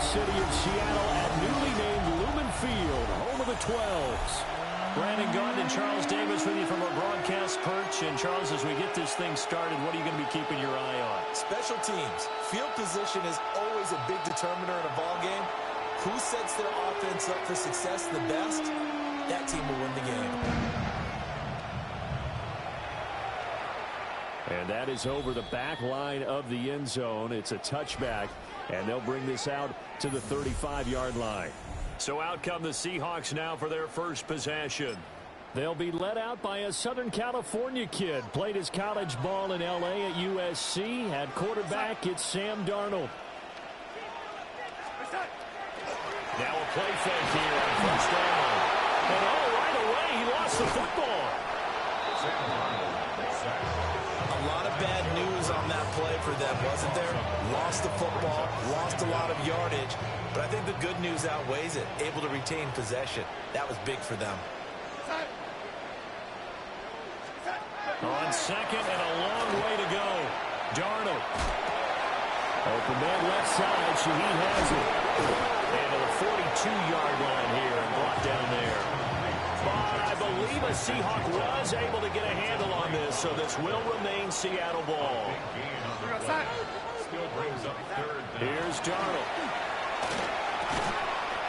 city of Seattle at newly named Lumen Field, home of the 12s. Brandon Gaudin and Charles Davis with you from our broadcast perch. And, Charles, as we get this thing started, what are you going to be keeping your eye on? Special teams. Field position is always a big determiner in a ball game. Who sets their offense up for success the best, that team will win the game. And that is over the back line of the end zone. It's a touchback, and they'll bring this out to the 35-yard line. So out come the Seahawks now for their first possession. They'll be led out by a Southern California kid. Played his college ball in L.A. at USC. At quarterback, it's Sam Darnold. Now a play fake here on first down. And right away, he lost the football. A lot of bad news on that play for them, wasn't there? Lost the football, lost a lot of yardage. But I think the good news outweighs it. Able to retain possession. That was big for them. On second and a long way to go. Darnold. Open man left side, so he has it. And to the 42-yard line here and brought down there. But I believe a Seahawk was able to get a handle on this, so this will remain Seattle ball. Here's Darnold.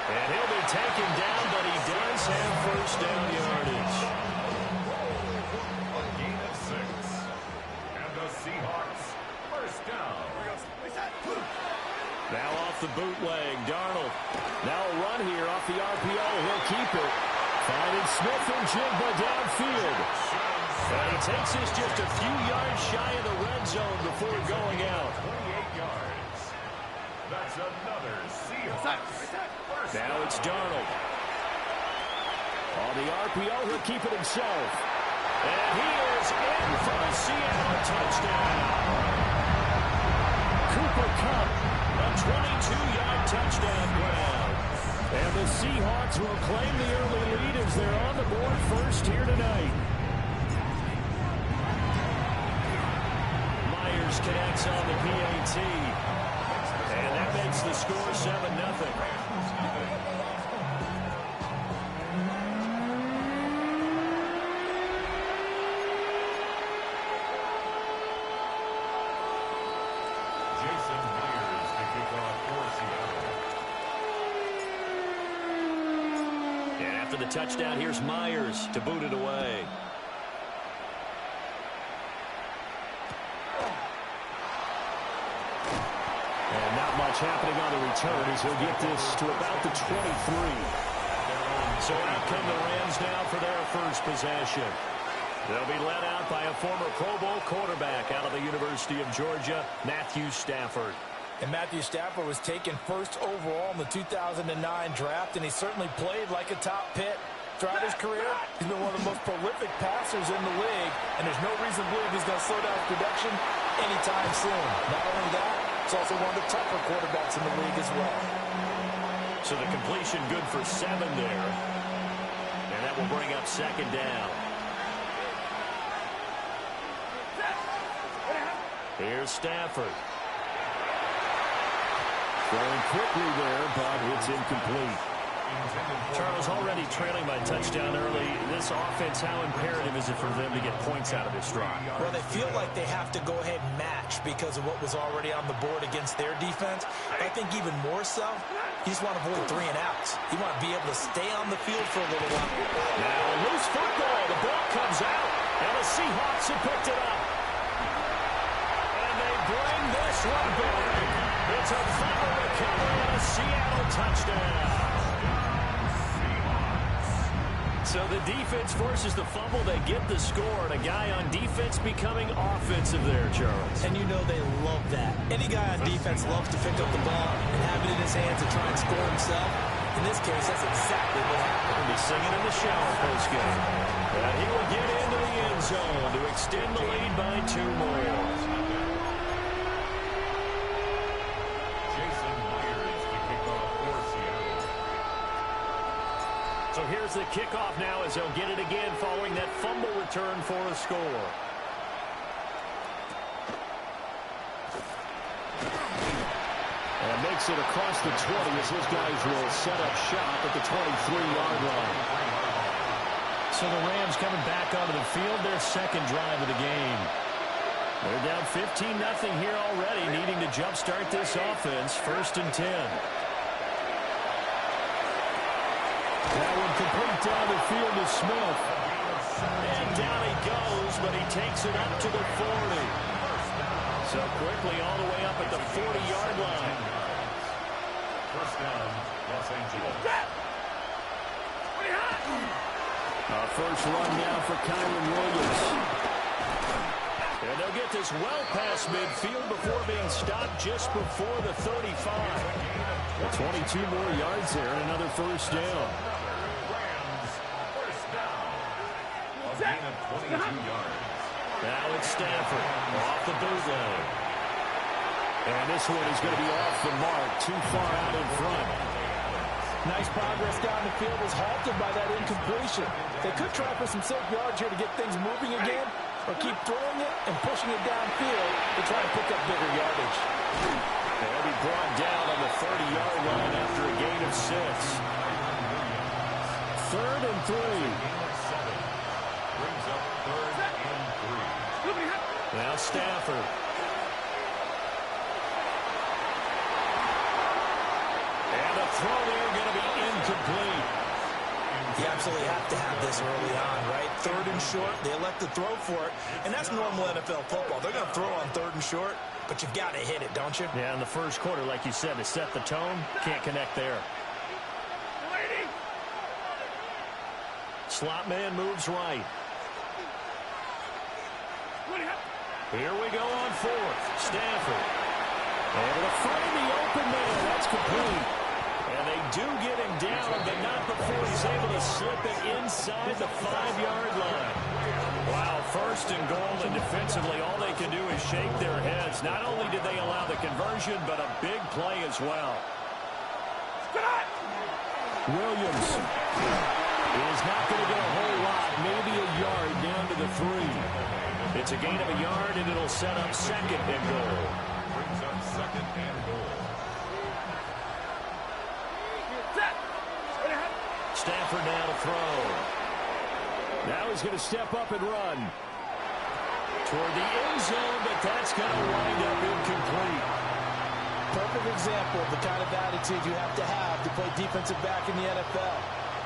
And he'll be taken down, but he does have first down yardage. A gain of 6. And the Seahawks first down. Now off the bootleg, Darnold. Now a run here off the RPO. He'll keep it. Finding Smith and Jigba downfield. And he takes this just a few yards shy of the red zone before going out. 28 yards. That's another Seahawks. Now it's Darnold. On the RPO, he'll keep it himself. And he is in for a Seattle touchdown. Cooper Kupp, a 22-yard touchdown grab. And the Seahawks will claim the early lead as they're on the board first here tonight. Myers connects on the PAT. And that makes the score 7-0. The touchdown, here's Myers to boot it away. And not much happening on the return as he'll get this to about the 23. So out come the Rams now for their first possession. They'll be led out by a former Pro Bowl quarterback out of the University of Georgia, Matthew Stafford. And Matthew Stafford was taken first overall in the 2009 draft, and he certainly played like a top pick. Throughout his career, he's been one of the most prolific passers in the league, and there's no reason to believe he's going to slow down his production anytime soon. Not only that, he's also one of the tougher quarterbacks in the league as well. So the completion good for 7 there, and that will bring up second down. Here's Stafford. Throwing quickly there, but it's incomplete. Charles, already trailing by touchdown early. This offense, how imperative is it for them to get points out of this drive? Well, they feel like they have to go ahead and match because of what was already on the board against their defense. But I think even more so, you just want to avoid 3 and outs. You want to be able to stay on the field for a little while. Now a loose football. The ball comes out, and the Seahawks have picked it up. And they bring this one back. It's a fumble recovery and a Seattle touchdown. So the defense forces the fumble. They get the score. And a guy on defense becoming offensive there, Charles. And you know they love that. Any guy on defense loves to pick up the ball and have it in his hands and try and score himself. In this case, that's exactly what happened. He'll be singing in the shower postgame. And he will get into the end zone to extend the lead by 2 more. So here's the kickoff now as they'll get it again following that fumble return for a score. And makes takes it across the 20 as his guys will set up shop at the 23-yard line. So the Rams coming back onto the field, their second drive of the game. They're down 15-0 here already, needing to jumpstart this offense. 1st and 10. That one complete down the field to Smith. And down he goes, but he takes it up to the 40. So quickly all the way up at the 40-yard line. First down, Los Angeles. First run now for Kyron Williams. And they'll get this well past midfield before being stopped just before the 35. 22 more yards there and another first down. Rams, first down. A gain of 22 yards. Now it's Stafford off the bootleg. And this one is going to be off the mark, too far out in front. Nice progress down the field was halted by that incompletion. They could try for some safe yards here to get things moving again, or keep throwing it and pushing it downfield to try to pick up bigger yardage. They'll be brought down on the 30-yard line after a gain of 6. 3rd and 3. Brings up 3rd and 3. Now Stafford. And the throw there going to be incomplete. You absolutely have to have this early on, right? 3rd and short, they elect to throw for it, and that's normal NFL football. They're going to throw on 3rd and short, but you've got to hit it, don't you? Yeah, in the first quarter, like you said, to set the tone, can't connect there. Slot man moves right. Here we go on 4th. Stafford. Able to find the open man. That's complete. And they do get him down, but not before he's able to slip it inside the 5-yard line. Wow, 1st and goal, and defensively all they can do is shake their heads. Not only did they allow the conversion, but a big play as well. Williams is not going to get a whole lot, maybe a yard down to the 3. It's a gain of a yard, and it'll set up 2nd and goal. Brings up 2nd and goal. Stafford now to throw. Now he's going to step up and run toward the end zone, but that's going to wind up incomplete. Perfect example of the kind of attitude you have to play defensive back in the NFL.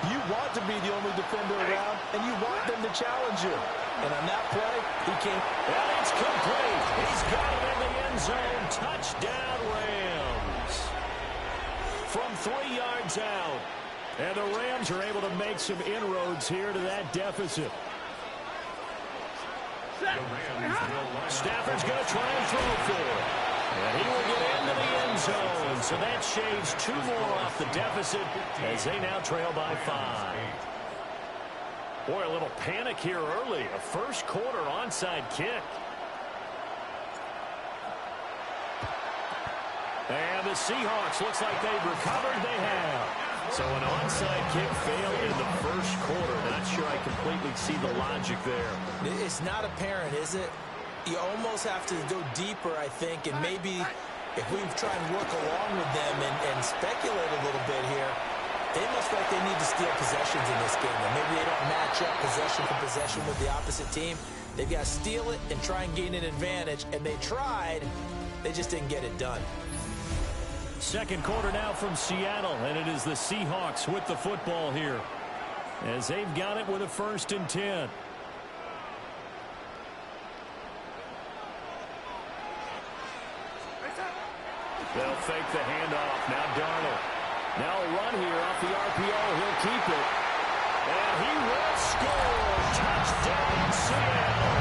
You want to be the only defender around, and you want them to challenge you. And on that play, he came. And it's complete. He's got it in the end zone. Touchdown, Rams. From 3 yards out. And the Rams are able to make some inroads here to that deficit. Stafford's going to try and throw for it. And he will get into the end zone. So that shaves 2 more off the deficit as they now trail by 5. Boy, a little panic here early. A first quarter onside kick. And the Seahawks looks like they've recovered. They have. So an onside kick failed in the first quarter. Not sure I completely see the logic there. It's not apparent, is it? You almost have to go deeper, I think, and maybe if we try and work along with them and speculate a little bit here, they must feel like they need to steal possessions in this game. And maybe they don't match up possession for possession with the opposite team. They've got to steal it and try and gain an advantage. And they tried. They just didn't get it done. Second quarter now from Seattle, and it is the Seahawks with the football here as they've got it with a 1st and 10. They'll fake the handoff. Now Darnold. Now a run here off the RPO. He'll keep it. And he will score. Touchdown, Seattle.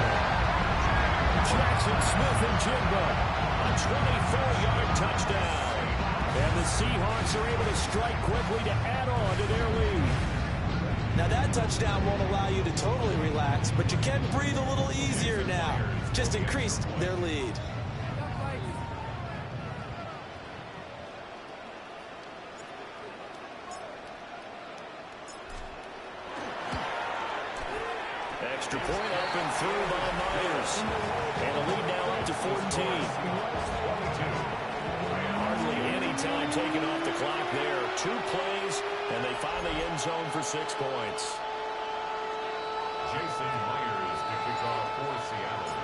Jackson Smith-Njigba. A 24-yard touchdown. And the Seahawks are able to strike quickly to add on to their lead. Now that touchdown won't allow you to totally relax, but you can breathe a little easier now. Just increased their lead. Extra point up and through by Myers. And a lead now up to 14. Hardly any time taken off the clock there. 2 plays, and they find the end zone for 6 points. Jason Myers to kick off for Seattle.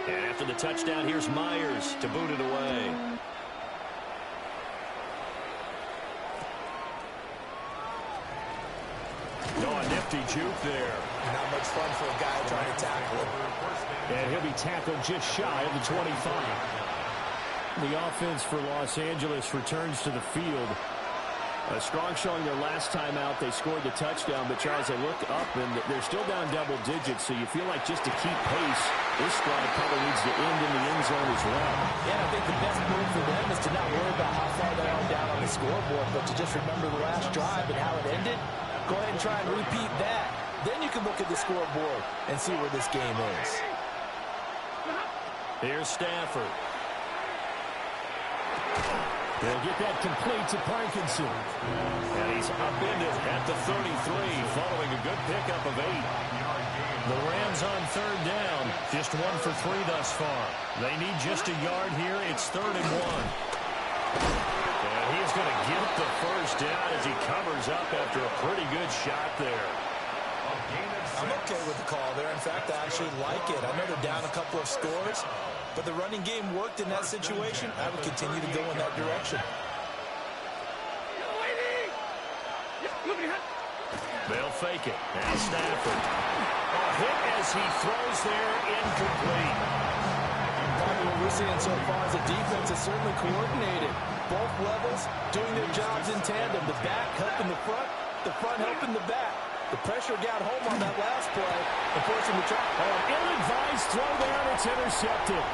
And after the touchdown, here's Myers to boot it away. Oh, a nifty juke there. Not much fun for a guy trying to tackle him. And he'll be tackled just shy of the 25. The offense for Los Angeles returns to the field. A strong showing their last time out. They scored the touchdown, but Charles, they look up, and they're still down double digits, so you feel like just to keep pace, this squad probably needs to end in the end zone as well. Yeah, I think the best move for them is to not worry about how far they are down on the scoreboard, but to just remember the last drive and how it ended. Go ahead and try and repeat that. Then you can look at the scoreboard and see where this game is. Here's Stafford. They'll get that complete to Parkinson. And he's upended at the 33, following a good pickup of 8. The Rams on 3rd down, just 1 for 3 thus far. They need just a yard here. It's 3rd and 1. And he's going to get the first down as he covers up after a pretty good shot there. I'm okay with the call there. In fact, I actually like it. I know they're down a couple of scores, but the running game worked in that situation. I would continue to go in that direction. They'll fake it. Now Stafford. A hit as he throws there, incomplete. Probably what we're seeing so far is the defense is certainly coordinated. Both levels doing their jobs in tandem. The back helping the front helping the back. The pressure got home on that last play and forcing the try. Oh, an ill-advised throw down. It's intercepted.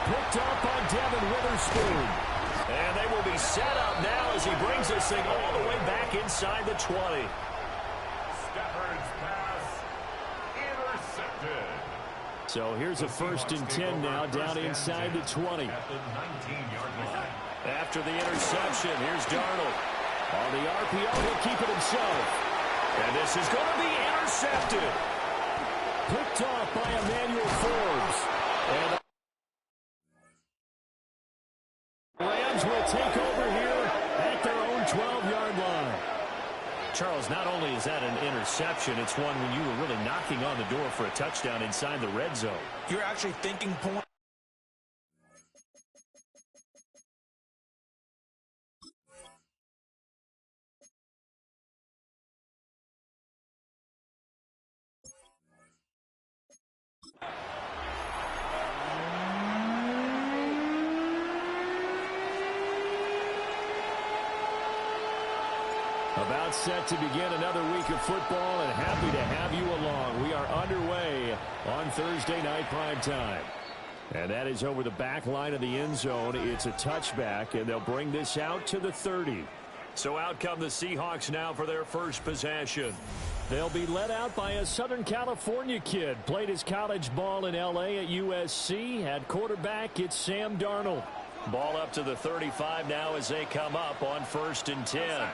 Picked up by Devin Witherspoon. And they will be set up now as he brings this thing all the way back inside the 20. Stafford's pass intercepted. So here's a 1st and 10 now down inside the 20. At the 19-yard line. After the interception, here's Darnold. On the RPO, he'll keep it himself. And this is going to be intercepted. Picked off by Emmanuel Forbes. And the Rams will take over here at their own 12-yard line. Charles, not only is that an interception, it's one when you were really knocking on the door for a touchdown inside the red zone. You're actually thinking point. About set to begin another week of football, and happy to have you along. We are underway on Thursday night primetime. And that is over the back line of the end zone. It's a touchback, and they'll bring this out to the 30. So out come the Seahawks now for their first possession. They'll be led out by a Southern California kid. Played his college ball in L.A. at USC. At quarterback, it's Sam Darnold. Ball up to the 35 now as they come up on 1st and 10.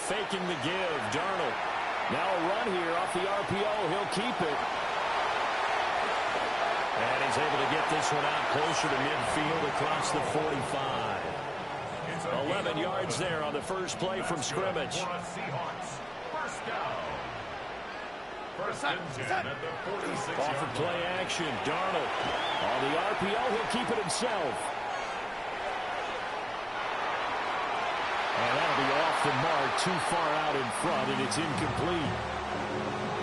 Faking the give, Darnold. Now a run here off the RPO. He'll keep it. And he's able to get this one out closer to midfield across the 45. 11 yards there on the first play from scrimmage. Seahawks. First down. 1st and 10 at the 46. Offered play action, Darnold. On the RPO, he'll keep it himself. And that'll be off the mark, too far out in front, and it's incomplete.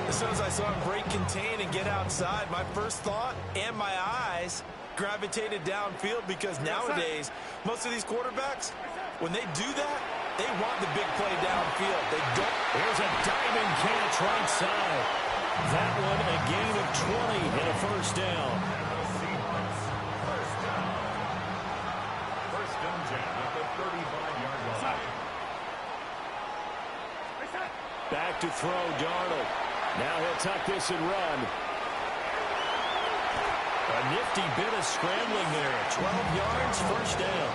As soon as I saw him break contain and get outside, my first thought and my eyes gravitated downfield, because nowadays, most of these quarterbacks, when they do that, they want the big play downfield. They don't. Here's a diving catch right side. That one a gain of 20 and a first down. Seahawks. First down. 1st and 10 at the 35-yard line. Back to throw, Darnold. Now he'll tuck this and run. A nifty bit of scrambling there. 12 yards, first down.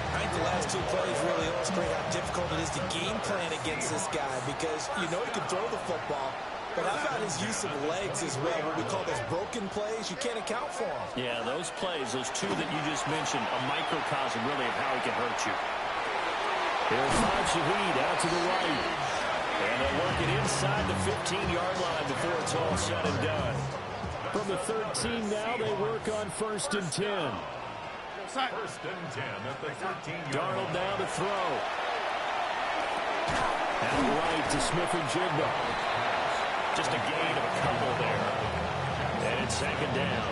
I think the last 2 plays really illustrate how difficult it is to game plan against this guy, because you know he can throw the football, But how about his use of legs as well? What we call those broken plays, you can't account for them. Yeah, those plays, those two that you just mentioned, a microcosm really of how he can hurt you. Here's Shaheed out to the right. And they'll work it inside the 15-yard line before it's all said and done. From the 13 now, they work on 1st and 10. 1st and 10 at the 13-yard Darnold line. now to throw. Out right to Smith and Jigba. Just a gain of a couple there. And it's 2nd down.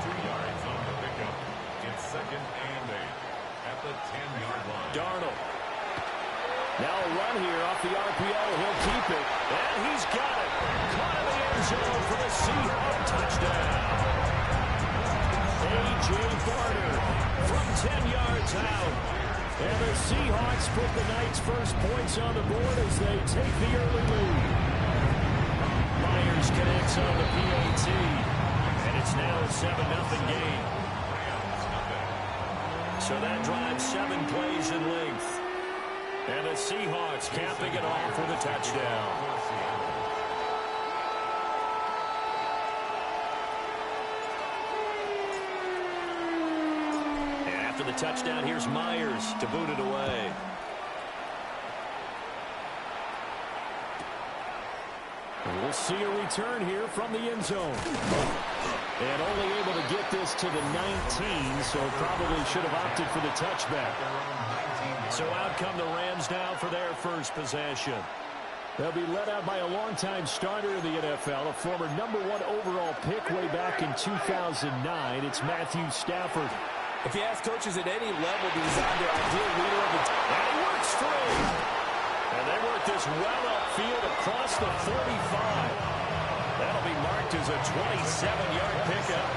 2 yards on the pickup. It's 2nd and 8 at the 10-yard line. Darnold. Now a run here off the RPO. He'll keep it. And he's got it. Caught in the end zone for the Seahawk touchdown. A.J. Barter from 10 yards out. And the Seahawks put the night's first points on the board as they take the early lead. Myers connects on the PAT. And it's now a 7-0 game. So that drives 7 plays in length. And the Seahawks capping it off with a touchdown. And after the touchdown, here's Myers to boot it away. We'll see a return here from the end zone. And only able to get this to the 19, so probably should have opted for the touchback. So out come the Rams now for their first possession. They'll be led out by a longtime starter in the NFL, a former #1 overall pick way back in 2009. It's Matthew Stafford. If you ask coaches at any level to design their ideal leader of the team. And he works free. And they work this well upfield across the 45. That'll be marked as a 27-yard pickup.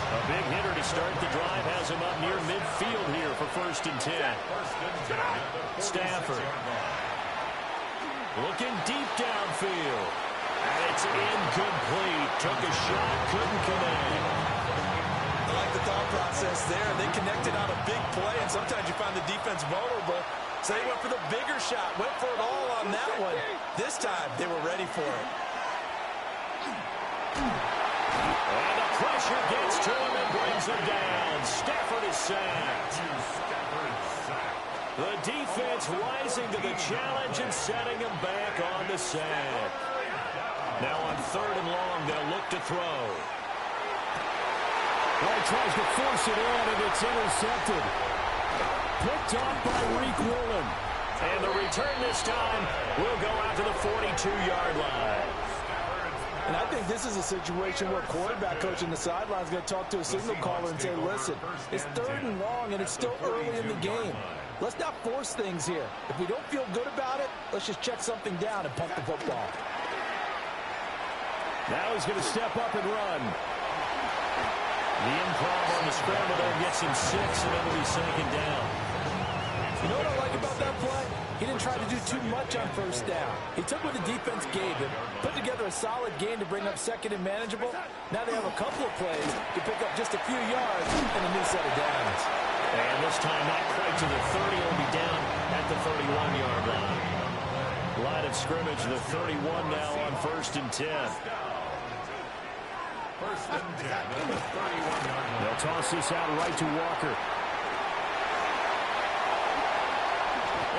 A big hitter to start the drive has him up near midfield here for 1st and 10. Stafford. Looking deep downfield. And it's incomplete. Took a shot, couldn't connect. I like the thought process there. They connected on a big play, and sometimes you find the defense vulnerable. So they went for the bigger shot, went for it all on that one. This time, they were ready for it. And the pressure gets to him and brings him down. Stafford is sacked. The defense rising to the challenge and setting him back on the sack. Now on 3rd and long, they'll look to throw. Well, he tries to force it in, and it's intercepted. Picked off by Reek Woolen. And the return this time will go out to the 42-yard line. And I think this is a situation where quarterback coach in the sideline is going to talk to a signal caller and say, listen, it's 3rd and long, and it's still early in the game. Let's not force things here. If we don't feel good about it, let's just check something down and punt the football. Now he's going to step up and run. The improv on the scramble there gets him 6, and it'll be 2nd down. You know what I like about that play? He didn't try to do too much on 1st down. He took what the defense gave him, put together a solid game to bring up 2nd and manageable. Now they have a couple of plays to pick up just a few yards and a new set of downs. And this time not quite to the 30. It'll be down at the 31-yard line. Line of scrimmage, the 31 now on 1st and 10. 1st and 10 at the 31-yard line. They'll toss this out right to Walker.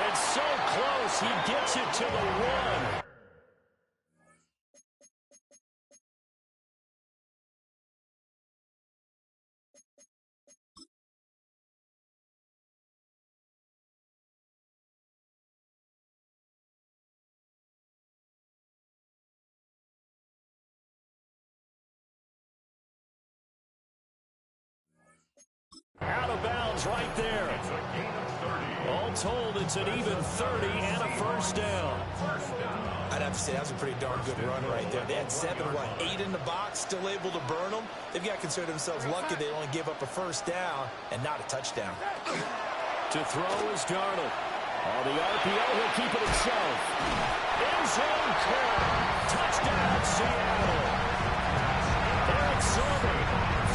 It's so close, he gets it to the 1. Out of bounds right there. It's a gain of 30. All told, it's an even 30 and a 1st down. I'd have to say that was a pretty darn good run right there. They had 8 in the box, still able to burn them. They've got to consider themselves lucky they only gave up a 1st down and not a touchdown. To throw is Darnold. On the RPO, he'll keep it himself. End zone curve. Touchdown, Seattle. Eric Silver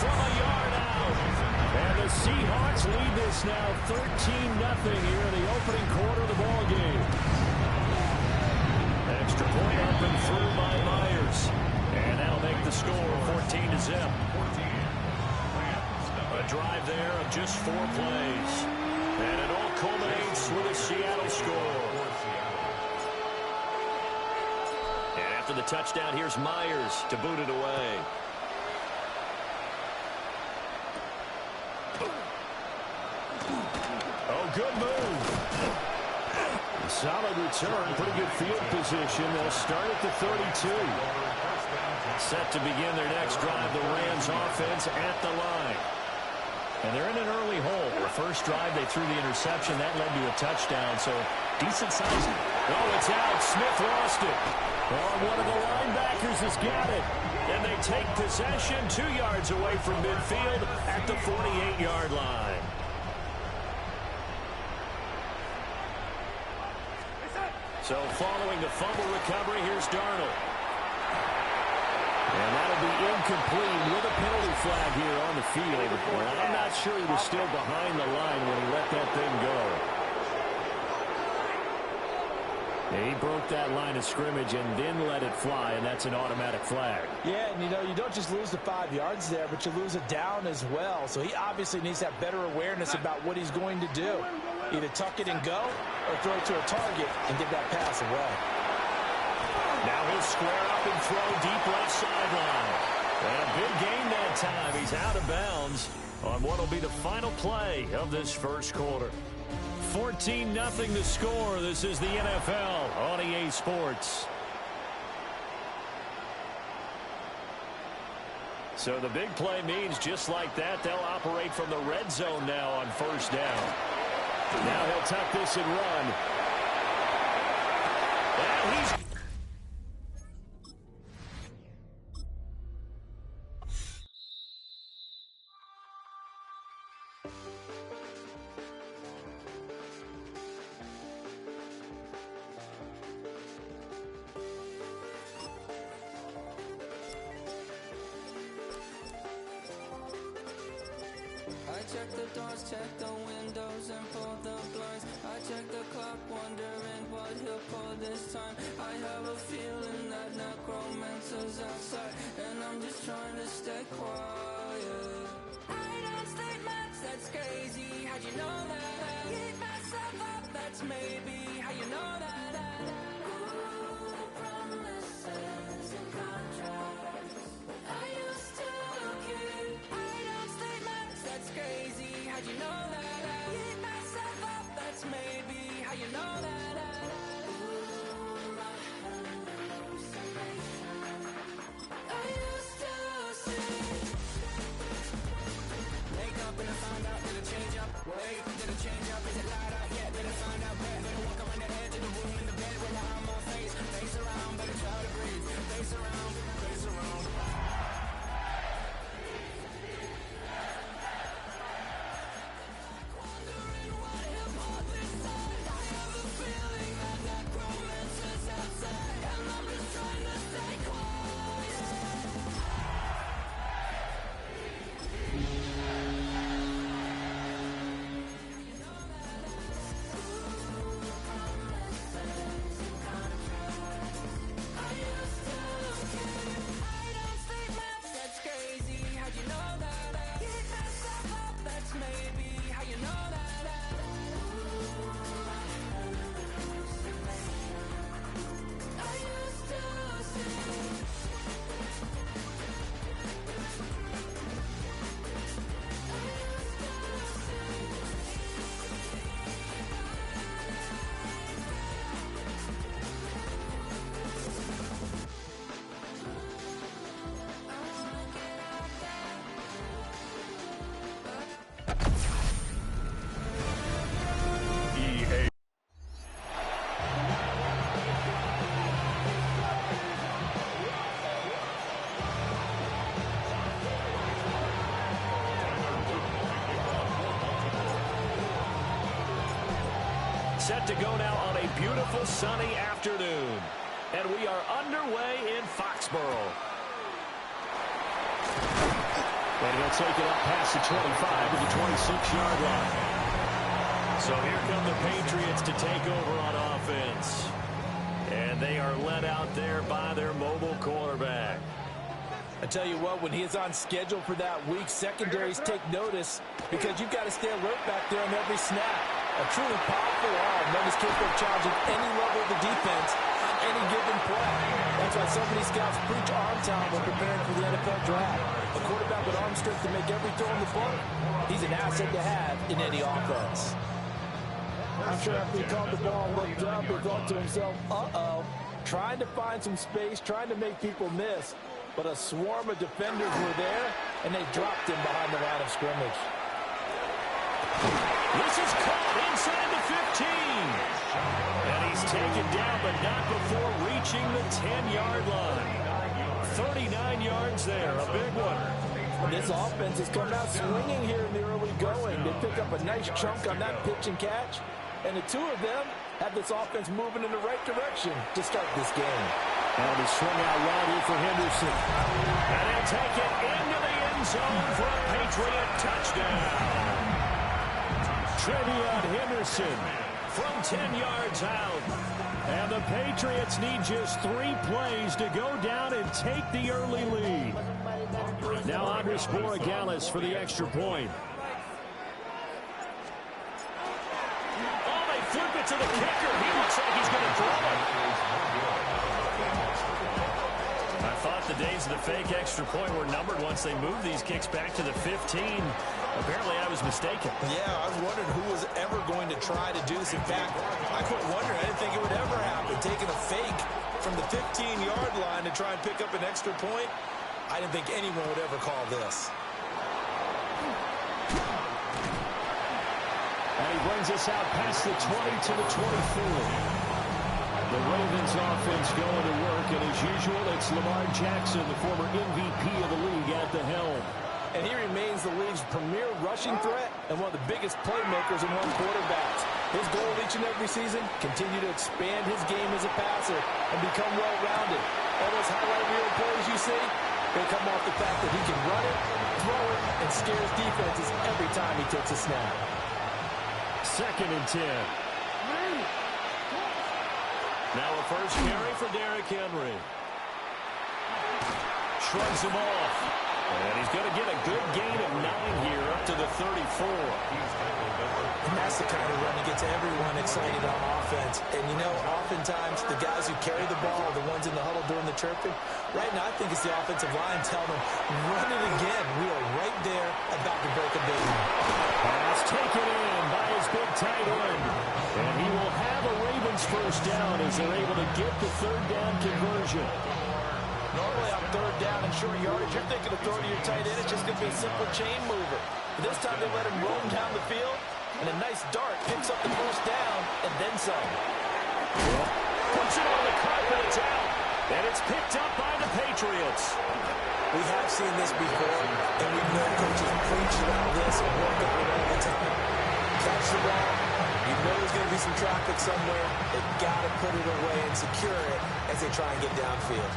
from a yard out. And the Seahawks lead this now 13-0 here in the opening quarter of the ball game. And Extra point up and through by Myers. And that'll make the score 14-0. A drive there of just 4 plays. And it all culminates with a Seattle score. And after the touchdown, here's Myers to boot it away. Oh, good move. Solid return, pretty good field position. They'll start at the 32. Set to begin their next drive, the Rams offense at the line. And they're in an early hole. The first drive, they threw the interception. That led to a touchdown, so decent size. Oh, it's out. Smith lost it. Oh, one of the linebackers has got it. And they take possession 2 yards away from midfield at the 48-yard line. So following the fumble recovery, here's Darnold. And that'll be incomplete with a penalty flag here on the field. Well, I'm not sure he was still behind the line when he let that thing go. He broke that line of scrimmage and then let it fly, and that's an automatic flag. Yeah, and you don't just lose the 5 yards there, but you lose it down as well. So he obviously needs to have better awareness about what he's going to do. Either tuck it and go or throw it to a target and get that pass away. Now he'll square up and throw deep left sideline. And a big gain that time. He's out of bounds on what will be the final play of this first quarter. 14-0 to score. This is the NFL on EA Sports. So the big play means just like that, they'll operate from the red zone now on first down. Now he'll tuck this and run. And he's... Check the doors, check the windows, and pull the blinds. I check the clock, wondering what he'll pull this time. I have a feeling that necromancer's outside, and I'm just trying to stay quiet. I don't state maps, that's crazy. How'd you know that? Keep myself up, that's maybe how you know that. Ooh, promises and contracts. I used to keep. I don't state maps, that's crazy. How'd you know that? Keep myself up, that's maybe how you know that. Ooh, my hallucination. I used to see. Wake up and I find out, did it change up? Wait, did it change up? Is it light out yet? Did it find out where? Better walk around the edge of the room in the bed with my arm on face. Face around, better try to breathe. Face around, face around. Set to go now on a beautiful sunny afternoon. And we are underway in Foxborough. And he'll take it up past the 25 to the 26-yard line. So here come the Patriots to take over on offense. And they are led out there by their mobile quarterback. I tell you what, when he is on schedule for that week, secondaries take notice because you've got to stay alert back there on every snap. A truly powerful arm that is capable of challenging any level of the defense on any given play. That's why so many scouts preach arm talent when preparing for the NFL draft. A quarterback with arm strength to make every throw in the book, he's an asset to have in any offense. I'm sure after he caught the ball and looked up, he thought to himself, uh-oh, trying to find some space, trying to make people miss. But a swarm of defenders were there, and they dropped him behind the line of scrimmage. This is caught inside the 15. And he's taken down, but not before reaching the 10-yard line. 39 yards there, a big one. This offense has come out swinging here in the early going. They pick up a nice chunk on that pitch and catch. And the two of them have this offense moving in the right direction to start this game. That'll be swung out wide here for Henderson. And he'll take it into the end zone for a Patriot touchdown. Trevion Henderson from 10 yards out. And the Patriots need just 3 plays to go down and take the early lead. Now Andres Borregales for the extra point. Oh, they flip it to the kicker. He looks like he's going to throw it. I thought the days of the fake extra point were numbered once they moved these kicks back to the 15. Apparently, I was mistaken. Yeah, I was wondering who was ever going to try to do this. In fact, I quit wondering. I didn't think it would ever happen. Taking a fake from the 15-yard line to try and pick up an extra point, I didn't think anyone would ever call this. And he brings us out past the 20 to the 24. The Ravens offense going to work, and as usual, it's Lamar Jackson, the former MVP of the league, at the helm. And he remains the league's premier rushing threat and one of the biggest playmakers among quarterbacks. His goal each and every season, continue to expand his game as a passer and become well-rounded. All those highlight reel plays you see, they come off the fact that he can run it, throw it, and scares defenses every time he takes a snap. 2nd and 10. Now a first carry for Derrick Henry. Shrugs him off. And he's going to get a good gain of 9 here up to the 34. And that's the kind of run that gets everyone excited on offense. And, you know, oftentimes the guys who carry the ball are the ones in the huddle during the chirping. Right now, I think it's the offensive line telling them, run it again. We are right there about to break a big one. Pass taken in by his big tight end. And he will have a Ravens first down as they're able to get the 3rd down conversion. Normally on 3rd down and short yardage, you're thinking of throwing to your tight end. It's just going to be a simple chain mover. But this time they let him roam down the field, and a nice dart picks up the first down and then some. Puts it on the carpet, it's out. And it's picked up by the Patriots. We have seen this before, and we know coaches preach about this and work on it all the time. Catch the ball. You know there's going to be some traffic somewhere. They've got to put it away and secure it as they try and get downfield.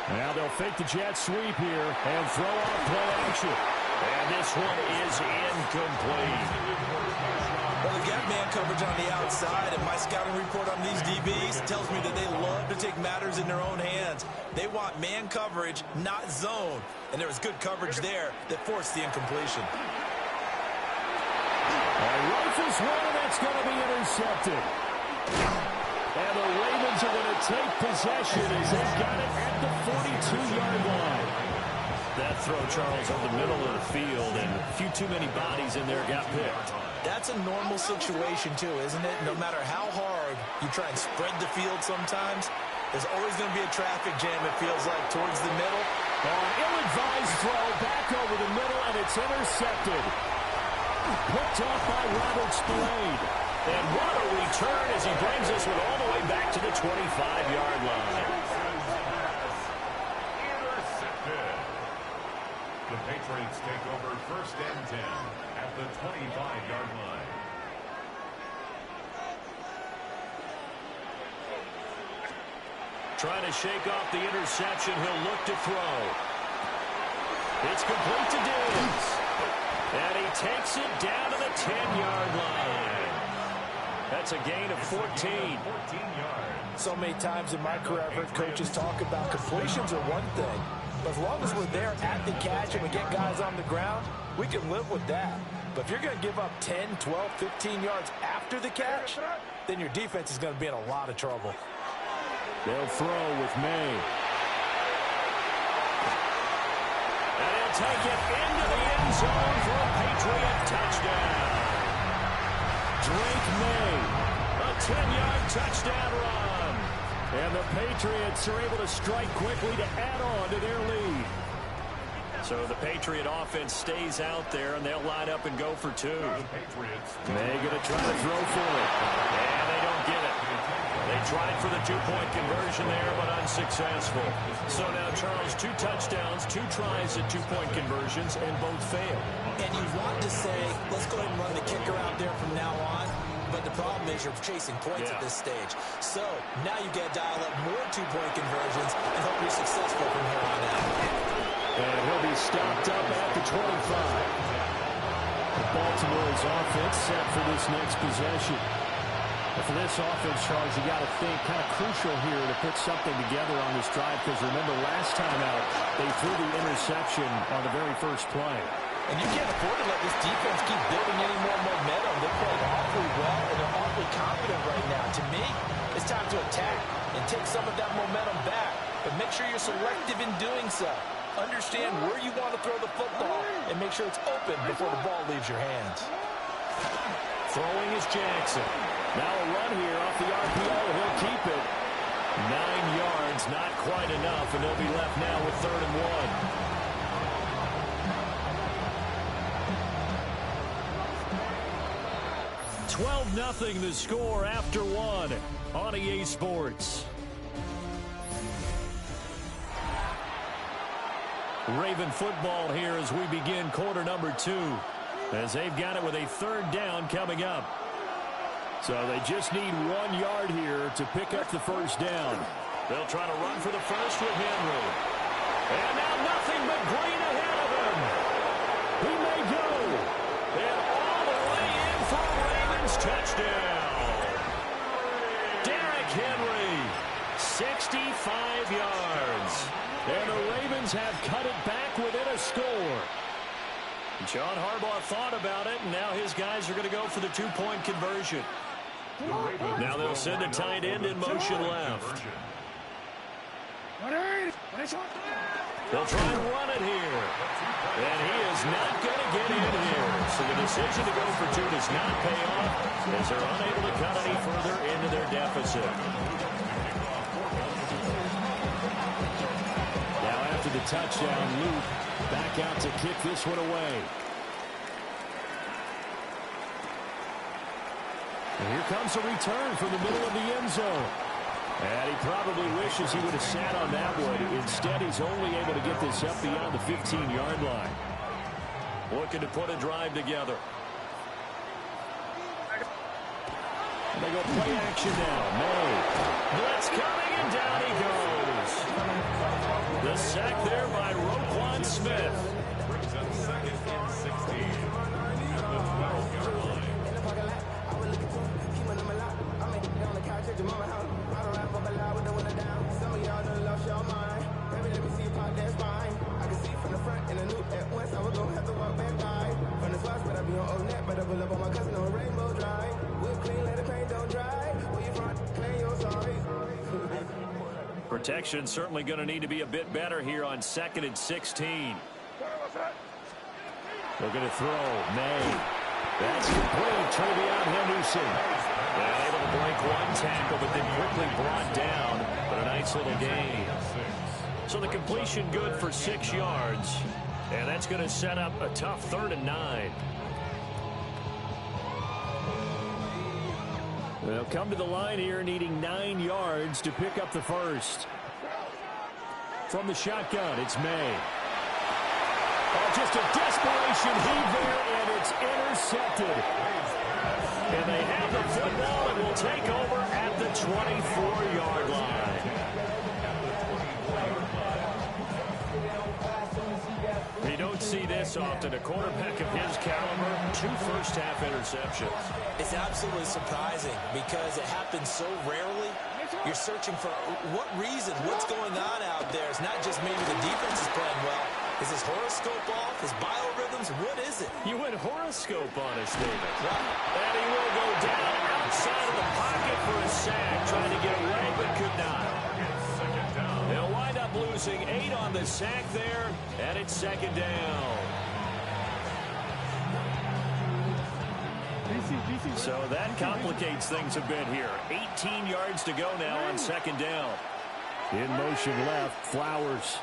Now they'll fake the jet sweep here and throw off play action. And this one is incomplete. Well, they got man coverage on the outside, and my scouting report on these DBs tells me that they love to take matters in their own hands. They want man coverage, not zone. And there was good coverage there that forced the incompletion. And rifles one, that's going to be intercepted. And the Ravens are going to take possession as they've got it at the 42-yard line. That throw, Charles, up the middle of the field, and a few too many bodies in there got picked. That's a normal situation, too, isn't it? No matter how hard you try and spread the field sometimes, there's always going to be a traffic jam, it feels like, towards the middle. An ill-advised throw back over the middle, and it's intercepted. Picked off by Robert Spillane. And what a return as he brings us all the way back to the 25-yard line. Intercepted. The Patriots take over 1st and 10 at the 25-yard line. Trying to shake off the interception. He'll look to throw. It's complete to Diggs. And he takes it down to the 10-yard line. That's a gain of 14. 14 yards. So many times in my career, I've heard coaches talk about completions are one thing. But as long as we're there at the catch and we get guys on the ground, we can live with that. But if you're going to give up 10, 12, 15 yards after the catch, then your defense is going to be in a lot of trouble. They'll throw with May. And he'll take it into the end zone for a Patriot touchdown. Drake May, a 10-yard touchdown run. And the Patriots are able to strike quickly to add on to their lead. So the Patriot offense stays out there, and they'll line up and go for two. May going to try to throw for it. And they don't get it. They tried for the two-point conversion there, but unsuccessful. So now, Charles, 2 touchdowns, 2 tries at two-point conversions, and both fail. And you want to say, let's go ahead and run the kicker out there from now on. But the problem is you're chasing points at this stage. So now you got to dial up more two-point conversions and hope you're successful from here on out. And he'll be stopped up at the 25. Baltimore's offense set for this next possession. But for this offense, Charles, you got to think kind of crucial here to put something together on this drive, because remember last time out they threw the interception on the very first play. And you can't afford to let this defense keep building any more momentum. They're playing awfully well, and they're awfully confident right now. To me, it's time to attack and take some of that momentum back. But make sure you're selective in doing so. Understand where you want to throw the football and make sure it's open before the ball leaves your hands. Throwing is Jackson. Now a run here off the RPO. He'll keep it. 9 yards, not quite enough, and they'll be left now with 3rd and 1. 12-0 the score after 1 on EA Sports. Raven football here as we begin quarter number 2, as they've got it with a 3rd down coming up. So they just need 1 yard here to pick up the first down. They'll try to run for the first with Henry. And now nothing but green ahead of him. He may go. And all the way in for a Ravens touchdown. Derrick Henry, 65 yards. And the Ravens have cut it back within a score. John Harbaugh thought about it, and now his guys are going to go for the two-point conversion. Now they'll send a tight end in motion left. They'll try and run it here. And he is not going to get in here. So the decision to go for 2 does not pay off, as they're unable to cut any further into their deficit. Now after the touchdown, Luke back out to kick this one away. And here comes a return from the middle of the end zone. And he probably wishes he would have sat on that one. Instead, he's only able to get this up beyond the 15-yard line. Looking to put a drive together. And they go play action now. May. Blitz coming, and down he goes. The sack there by Roquan Smith. Brings up 2nd and 16 at the 12-yard line. Protection certainly going to need to be a bit better here on 2nd and 16. Looking to throw. May. That's complete. Travion Henderson. And able to break 1 tackle, but then quickly brought down. But a nice little gain. So the completion good for 6 yards. And that's going to set up a tough 3rd and 9. They'll come to the line here needing 9 yards to pick up the first. From the shotgun, it's May. Oh, just a desperation heave there, and it's intercepted. And they have the football and will take over at the 24-yard line. see this often. A quarterback of his caliber, 2 first-half interceptions. It's absolutely surprising because it happens so rarely. You're searching for what reason, what's going on out there. It's not just maybe the defense is playing well. Is his horoscope off? His biorhythms? What is it? You went horoscope on us, David. And he will go down outside of the pocket for a sack. Trying to get away, but could not. They'll wind up losing 8 on the sack there, and it's 2nd down. So that complicates things a bit here. 18 yards to go now on 2nd down. In motion left, Flowers.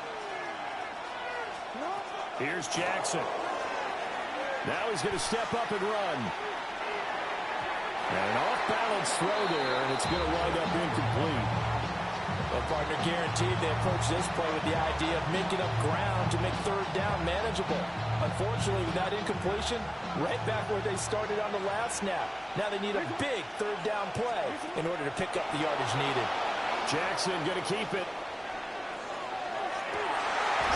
Here's Jackson. Now he's going to step up and run. And an off-balance throw there, and it's going to wind up incomplete. Well, partner, guaranteed they approach this play with the idea of making up ground to make 3rd down manageable. Unfortunately, with that incompletion, right back where they started on the last snap. Now they need a big 3rd down play in order to pick up the yardage needed. Jackson going to keep it.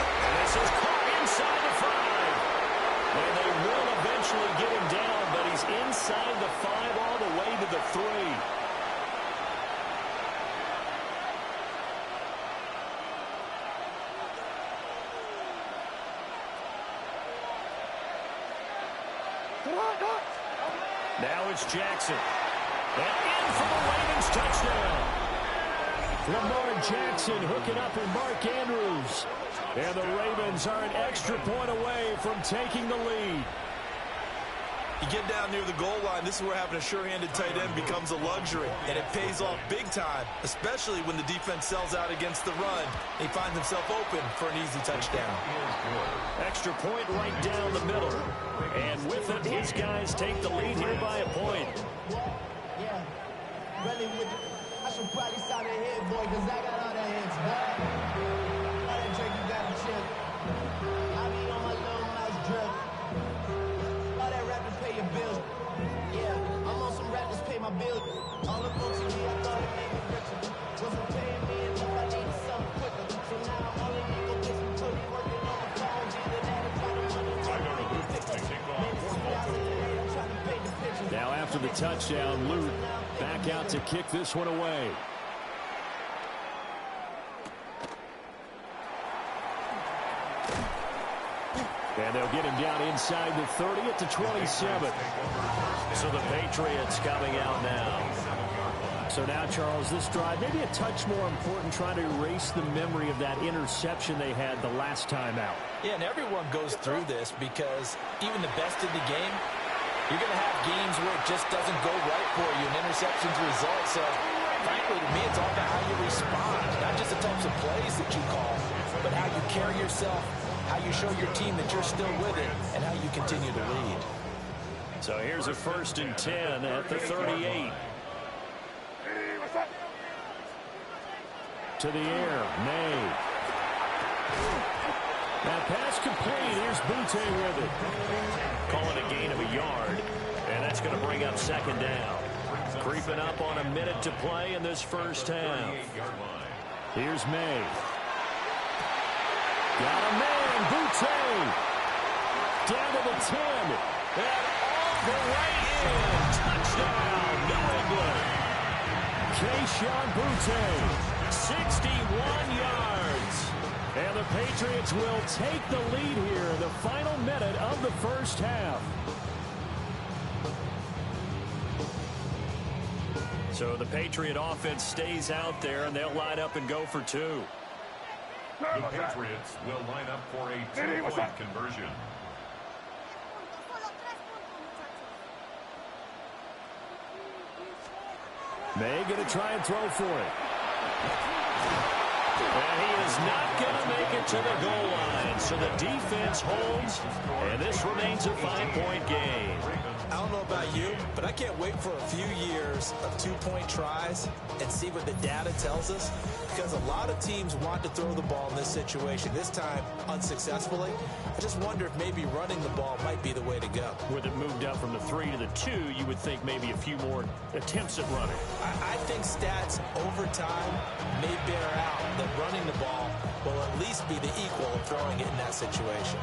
And this is caught inside the 5. And they will eventually get him down, but he's inside the 5 all the way to the 3. Now it's Jackson. And in for the Ravens touchdown. Lamar Jackson hooking up with Mark Andrews. And the Ravens are an extra point away from taking the lead. You get down near the goal line, this is where having a sure-handed tight end becomes a luxury. And it pays off big time, especially when the defense sells out against the run. He finds himself open for an easy touchdown. Extra point right down the middle. And with it, his guys take the lead here by a point. Yeah, really, I should probably sign a head, boy, because I got all that hits, boy. All that drink, you got to chill. I be on my little mouse drip. All that rapping, pay your bills. Yeah, I'm on some rappers, pay my bills. All the folks in here, I thought it made me richer. Wasn't paying me enough, I needed something quicker. So now I'm all in there, go get some cookie, working on the phones, either that or trying to run the Now after the touchdown, Luke back out to kick this one away. And they'll get him down inside the 30 at the 27. So the Patriots coming out now. So now, Charles, this drive, maybe a touch more important, trying to erase the memory of that interception they had the last time out. Yeah, and everyone goes through this because even the best in the game, you're going to have games where it just doesn't go right for you, and interceptions result. So, frankly, to me, it's all about how you respond, not just the types of plays that you call, but how you carry yourself, how you show your team that you're still with it, and how you continue to lead. So here's a 1st and 10 at the 38. To the air, May. Now pass complete. Here's Butte with it. Calling a gain of a yard, and that's going to bring up 2nd down. Creeping up on a minute to play in this first half. Here's May. Got a man, Butte. Down to the 10. And all the way in. Touchdown, New England. Keyshawn Butte. 61 yards. And the Patriots will take the lead here in the final minute of the first half. So the Patriot offense stays out there, and they'll line up and go for 2. The Patriots will line up for a 2-point conversion. May going to try and throw for it. And he is not going to make it to the goal line. So the defense holds, and this remains a 5-point game. I don't know about you, but I can't wait for a few years of 2-point tries and see what the data tells us, because a lot of teams want to throw the ball in this situation, this time unsuccessfully. I just wonder if maybe running the ball might be the way to go. With it moved up from the 3 to the 2, you would think maybe a few more attempts at running. I think stats over time may bear out that running the ball will at least be the equal of throwing it in that situation.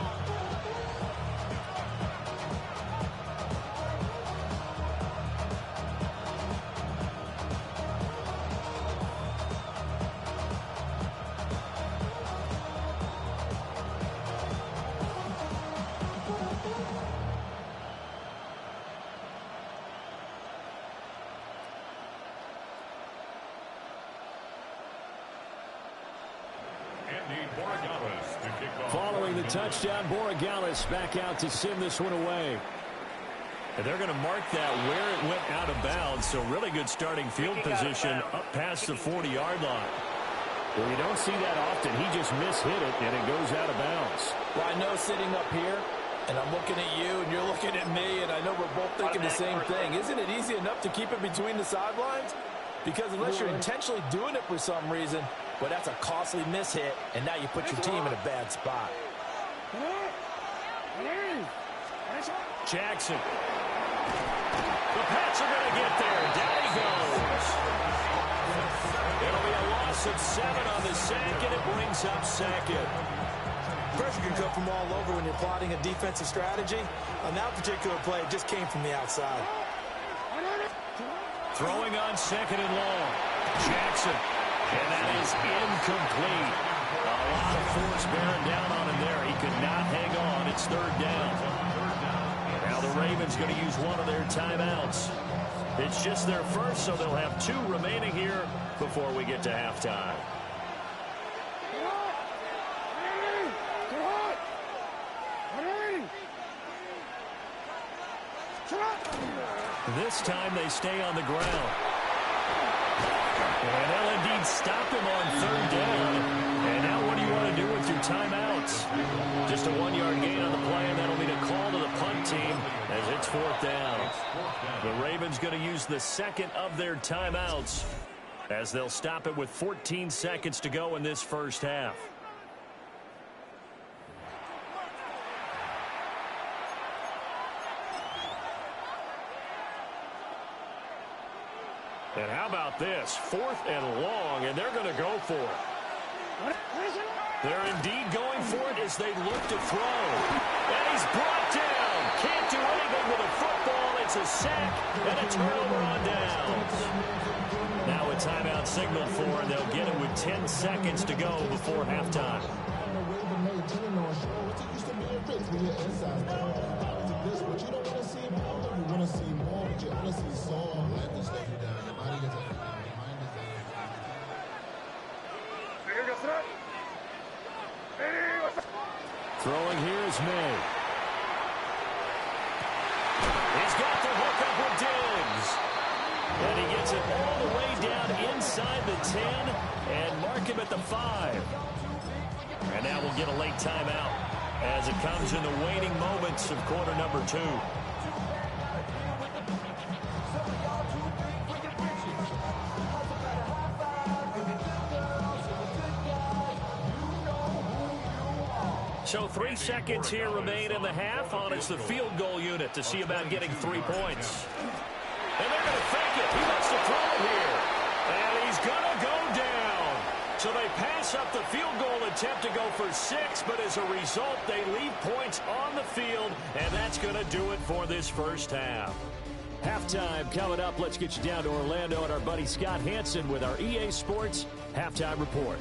Borregales to kick off. Following the touchdown, Borregales back out to send this one away. And they're going to mark that where it went out of bounds, so really good starting field position up past the 40-yard line. Well, you don't see that often. He just mishit it, and it goes out of bounds. Well, I know sitting up here, and I'm looking at you, and you're looking at me, and I know we're both thinking the same thing. Isn't it easy enough to keep it between the sidelines? Because unless you're intentionally doing it for some reason, well, that's a costly mishit, and now you put your team in a bad spot. Jackson. The Pats are going to get there. Down he goes. It'll be a loss of 7 on the sack, and it brings up second. Pressure can come from all over when you're plotting a defensive strategy. On that particular play, it just came from the outside. Throwing on second and long. Jackson. And that is incomplete. A lot of force bearing down on him there. He could not hang on. It's third down. Now the Ravens going to use one of their timeouts. It's just their first, so they'll have 2 remaining here before we get to halftime. This time they stay on the ground. And they'll indeed stop him on third down. And now what do you want to do with your timeouts? Just a 1-yard gain on the play, and that'll be a call to the punt team as it's fourth down. The Ravens going to use the second of their timeouts as they'll stop it with 14 seconds to go in this first half. And how about this? 4th and long, and they're going to go for it. They're indeed going for it as they look to throw. And he's brought down. Can't do anything with a football. It's a sack and a turnover on downs. Now a timeout signaled for, and they'll get it with 10 seconds to go before halftime. Throwing here is May. He's got the hook up with Diggs. And he gets it all the way down inside the 10 and mark him at the 5. And now we'll get a late timeout as it comes in the waning moments of quarter number 2. So 3 seconds here remain in the half on it's the field goal unit to see about getting 3 points. And they're going to fake it. He wants to throw it here. And he's going to go down. So they pass up the field goal attempt to go for 6, but as a result, they leave points on the field, and that's going to do it for this first half. Halftime coming up. Let's get you down to Orlando and our buddy Scott Hansen with our EA Sports Halftime Report.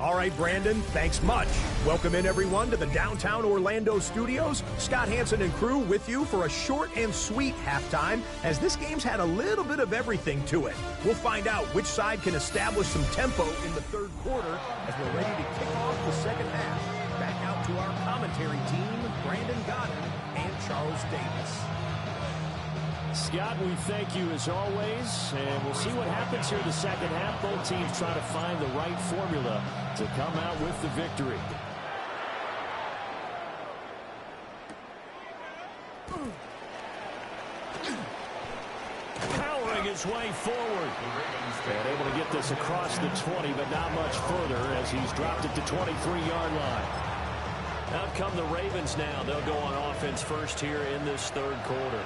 All right, Brandon, thanks much. Welcome in, everyone, to the downtown Orlando studios. Scott Hansen and crew with you for a short and sweet halftime, as this game's had a little bit of everything to it. We'll find out which side can establish some tempo in the third quarter as we're ready to kick off the second half. Back out to our commentary team, Brandon Goddard and Charles Davis. Scott, we thank you as always, and we'll see what happens here in the second half. Both teams try to find the right formula to come out with the victory. Powering his way forward. And able to get this across the 20, but not much further as he's dropped it to 23-yard line. Out come the Ravens now. They'll go on offense first here in this third quarter.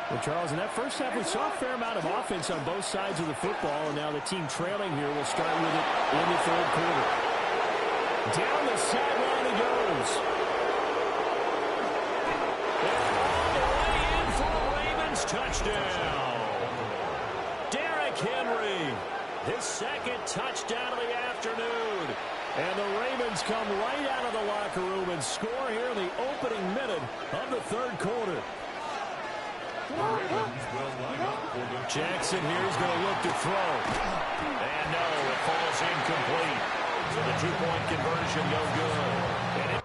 Well, Charles, in that first half, we saw a fair amount of offense on both sides of the football, and now the team trailing here will start with it in the third quarter. Down the sideline he goes. And all the way in for a Ravens touchdown. Derrick Henry, his second touchdown of the afternoon. And the Ravens come right out of the locker room and score here in the opening minute of the third quarter. Jackson here is going to look to throw. And no, it falls incomplete. So the two-point conversion no good. And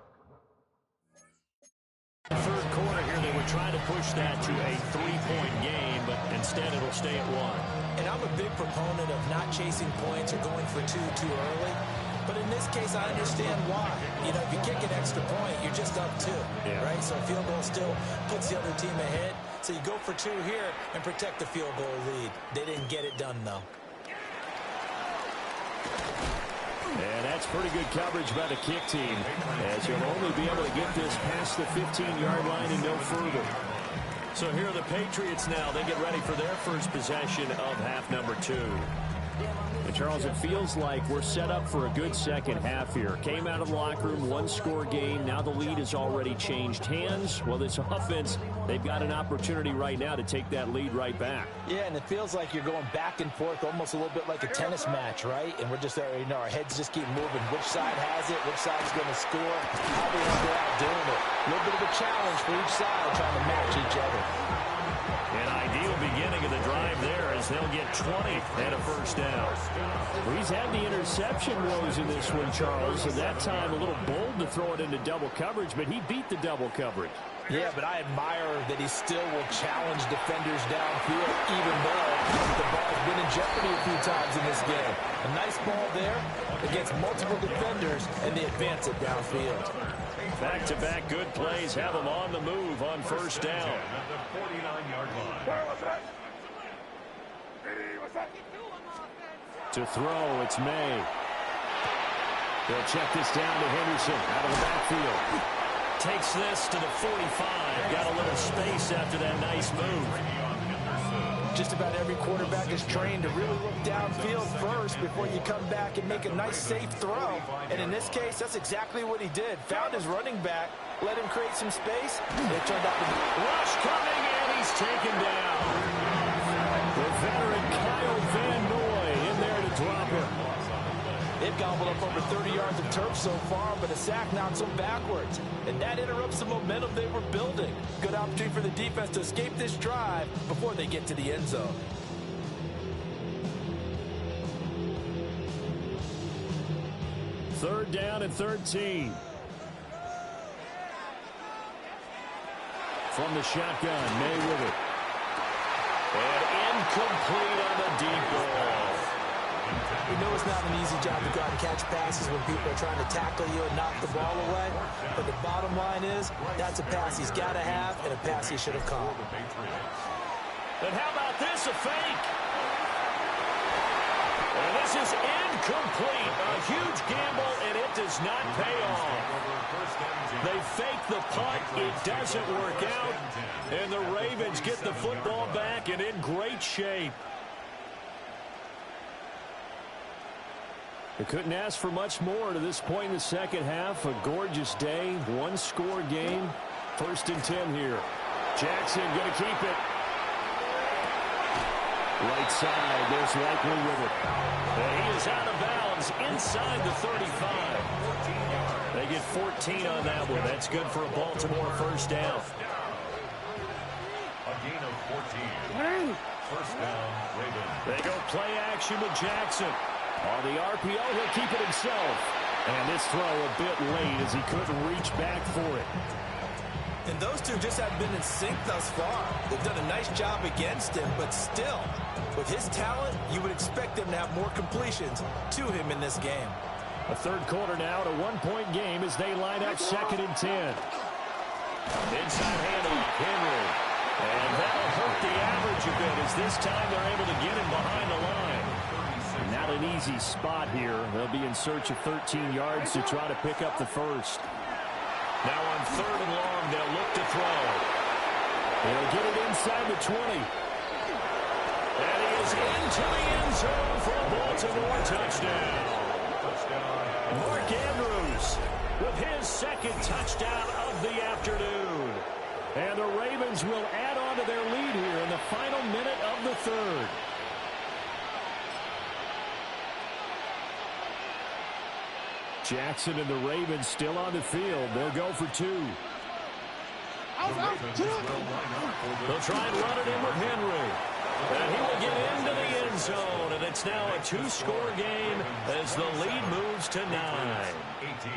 in the third quarter here, they were trying to push that to a three-point game, but instead it'll stay at one. And I'm a big proponent of not chasing points or going for two too early. But in this case, I understand why. You know, if you kick an extra point, you're just up two, right? So a field goal still puts the other team ahead. So you go for two here and protect the field goal lead. They didn't get it done, though. And that's pretty good coverage by the kick team, as you'll only be able to get this past the 15-yard line and no further. So here are the Patriots now. They get ready for their first possession of half number 2. And Charles, it feels like we're set up for a good second half here. Came out of the locker room, one-score game. Now the lead has already changed hands. Well, this offense, they've got an opportunity right now to take that lead right back. Yeah, and it feels like you're going back and forth, almost a little bit like a tennis match, right? And we're just, you know, our heads just keep moving. Which side has it? Which side's going to score? How are they going to go out doing it? A little bit of a challenge for each side, trying to match each other. An ideal beginning of the drive there as they'll get 20 and a first down. Well, he's had the interception woes in this one, Charles. At that time, a little bold to throw it into double coverage, but he beat the double coverage. Yeah, but I admire that he still will challenge defenders downfield, even though the ball's been in jeopardy a few times in this game. A nice ball there against multiple defenders, and they advance it downfield. Back-to-back good plays have them on the move on first down. To throw, it's May. They'll check this down to Henderson out of the backfield. Takes this to the 45. Got a little space after that nice move. Just about every quarterback is trained to really look downfield first before you come back and make a nice, safe throw. And in this case, that's exactly what he did. Found his running back, let him create some space, and it turned out to be rush coming, and he's taken down. The veteran Kyle Van Noy in there to drop him. They've gobbled up over 30 yards of turf so far, but a sack knocks them backwards. And that interrupts the momentum they were building. Good opportunity for the defense to escape this drive before they get to the end zone. Third down and 13. From the shotgun, May with it. And incomplete on the deep ball. We know it's not an easy job to go out and catch passes when people are trying to tackle you and knock the ball away. But the bottom line is, that's a pass he's got to have and a pass he should have caught. And how about this, a fake? And this is incomplete. A huge gamble, and it does not pay off. They fake the punt. It doesn't work out. And the Ravens get the football back and in great shape. They couldn't ask for much more to this point in the second half. A gorgeous day, one-score game. 1st and 10 here. Jackson going to keep it. Right side, there's Likely with it. And he is out of bounds inside the 35. They get 14 on that one. That's good for a Baltimore first down. A gain of 14. First down, Ravens. They go play action with Jackson. On the RPO, he'll keep it himself. And this throw a bit late as he couldn't reach back for it. And those two just haven't been in sync thus far. They've done a nice job against him, but still, with his talent, you would expect them to have more completions to him in this game. A third quarter now, a one-point game as they line up 2nd and 10. Inside handoff, Henry. And that'll hurt the average a bit as this time they're able to get him behind the line. Not an easy spot here. They'll be in search of 13 yards to try to pick up the first. Now on 3rd and long, they'll look to throw. They'll get it inside the 20. And he is into the end zone for a Baltimore touchdown. Mark Andrews with his 2nd touchdown of the afternoon. And the Ravens will add on to their lead here in the final minute of the 3rd. Jackson and the Ravens still on the field. They'll go for 2. They'll try and run it in with Henry. And he will get into the end zone, and it's now a 2-score game as the lead moves to 9. 18.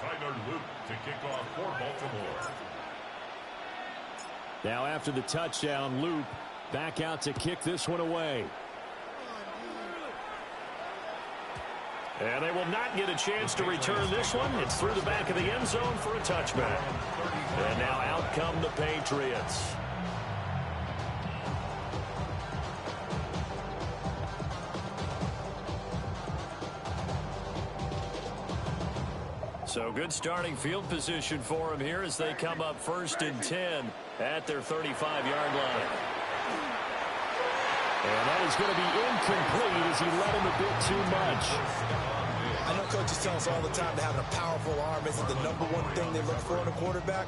Tyler Luke to kick off for Baltimore. Now after the touchdown, Luke back out to kick this one away. And they will not get a chance to return this one. It's through the back of the end zone for a touchback. And now out come the Patriots. So good starting field position for them here as they come up 1st and 10 at their 35-yard line. And that is going to be incomplete as he led him a bit too much. I know coaches tell us all the time that having a powerful arm isn't the #1 thing they look for in a quarterback.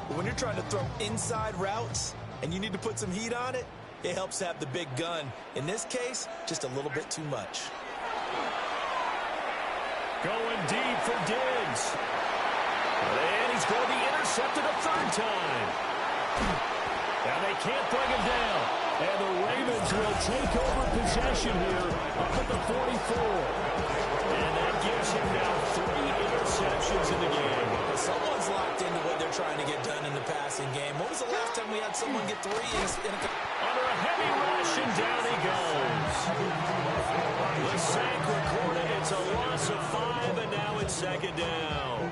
But when you're trying to throw inside routes and you need to put some heat on it, it helps to have the big gun. In this case, just a little bit too much. Going deep for Diggs. And he's going to be intercepted a 3rd time. And they can't bring him down. And the Ravens will take over possession here up at the 44. And that gives him now 3 interceptions in the game. Someone's locked into what they're trying to get done in the passing game. When was the last time we had someone get 3 in a... Under a heavy rush, and down he goes. The sack recorded. It's a loss of 5, and now it's 2nd down.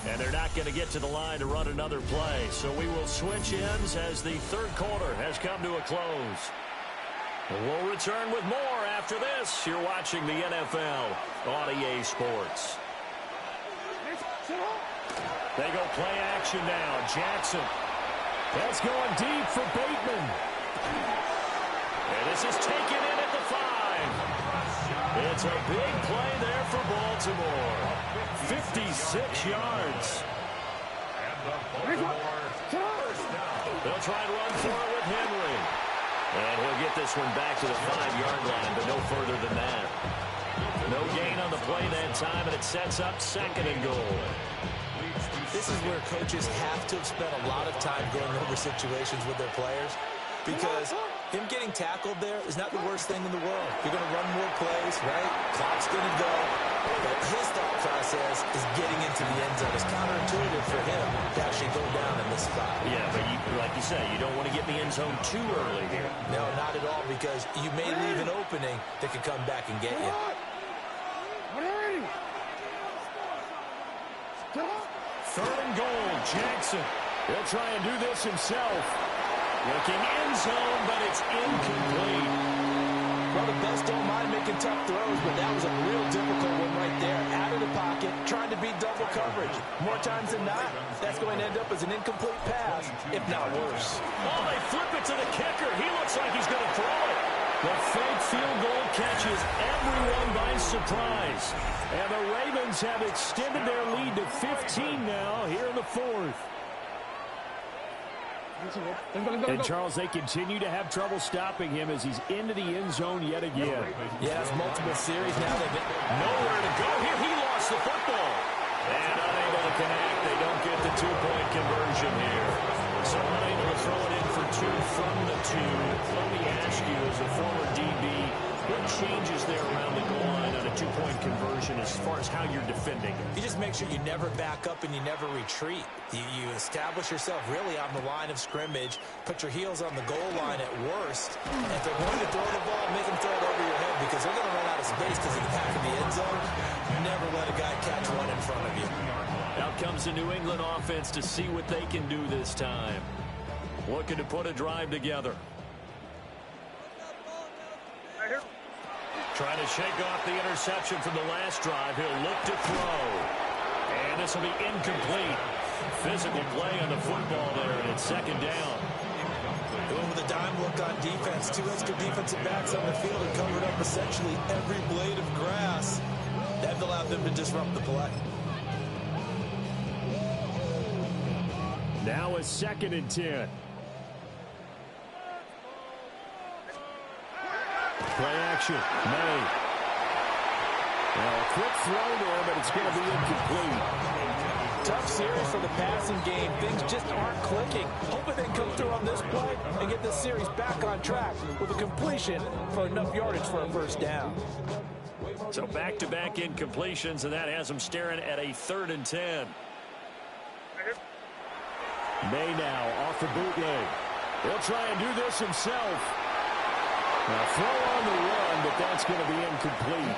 And they're not going to get to the line to run another play. So we will switch ends as the 3rd quarter has come to a close. We'll return with more after this. You're watching the NFL on EA Sports. They go play action now. Jackson. That's going deep for Bateman. And this is taken in at the 5. It's a big play there for Baltimore. 56 yards. They'll try and run for it with Henry. And he'll get this one back to the 5-yard line, but no further than that. No gain on the play that time, and it sets up 2nd and goal. This is where coaches have to have spent a lot of time going over situations with their players, because him getting tackled there is not the worst thing in the world. You're going to run more plays, right? Clock's going to go. But his thought process is getting into the end zone. It's counterintuitive for him to actually go down in this spot. Yeah, but like you say, you don't want to get in the end zone too early here. No, not at all, because you may leave an opening that could come back and get you. 3rd and goal, Jackson. He'll try and do this himself. Looking end zone, but it's incomplete. Well, the best don't mind making tough throws, but that was a real difficult one right there. Out of the pocket, trying to beat double coverage. More times than not, that's going to end up as an incomplete pass, if not worse. Oh, they flip it to the kicker. He looks like he's going to throw it. The fake field goal catches everyone by surprise. And the Ravens have extended their lead to 15 now here in the 4th. And, Charles, they continue to have trouble stopping him as he's into the end zone yet again. Yeah, it's multiple series now. Nowhere to go here. He lost the football. And unable to connect. They don't get the 2-point conversion here. So unable to throw it in for 2 from the 2. Let me ask you, as a former DB, what changes there around the goal line on a 2-point conversion as far as how you're defending it? You just make sure you never back up and you never retreat. You establish yourself really on the line of scrimmage, put your heels on the goal line at worst, and if they're going to throw the ball, make them throw it over your head because they're going to run out of space because of the back of the end zone. Never let a guy catch one in front of you. Out comes the New England offense to see what they can do this time. Looking to put a drive together. Trying to shake off the interception from the last drive. He'll look to throw. And this will be incomplete. Physical play on the football there, and it's 2nd down. Going with a dime look on defense. 2 extra defensive backs on the field and covered up essentially every blade of grass. That allowed them to disrupt the play. Now a 2nd and 10. Play action. May. Now a quick throw there, but it's going to be incomplete. Tough series for the passing game. Things just aren't clicking. Hoping they come through on this play and get this series back on track with a completion for enough yardage for a first down. So back-to-back incompletions, and that has them staring at a 3rd and 10. May now off the bootleg. He'll try and do this himself. Now throw on the run, but that's going to be incomplete.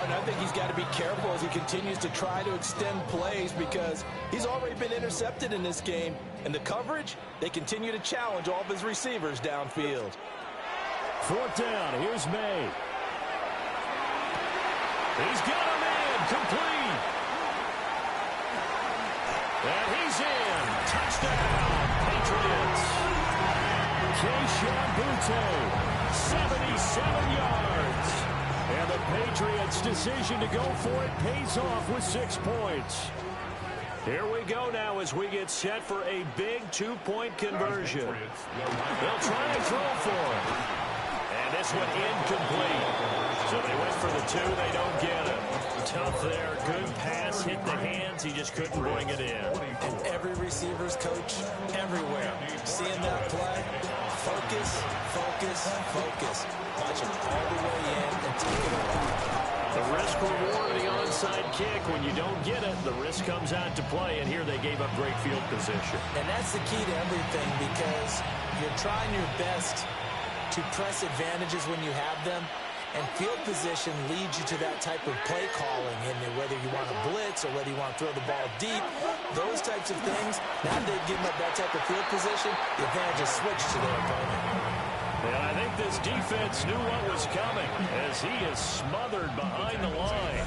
And I think he's got to be careful as he continues to try to extend plays because he's already been intercepted in this game. And the coverage, they continue to challenge all of his receivers downfield. 4th down. Here's May. He's got him in. Complete. And he's in. Touchdown, Patriots. Keishawn Butte, 77 yards. And the Patriots' decision to go for it pays off with 6 points. Here we go now as we get set for a big 2-point conversion. They'll try and throw for it. And this one incomplete. So they went for the 2. They don't get it. Tough there. Good pass. Hit the hands. He just couldn't bring it in. And every receiver's coach everywhere. Seeing that play, focus, focus, focus. Watch him all the way in and take it away. The risk reward of the onside kick. When you don't get it, the risk comes out to play. And here they gave up great field position. And that's the key to everything because you're trying your best to press advantages when you have them. And field position leads you to that type of play calling, and whether you want to blitz or whether you want to throw the ball deep, those types of things, now they've given up that type of field position, the advantage is switched to their opponent. And I think this defense knew what was coming as he is smothered behind the line.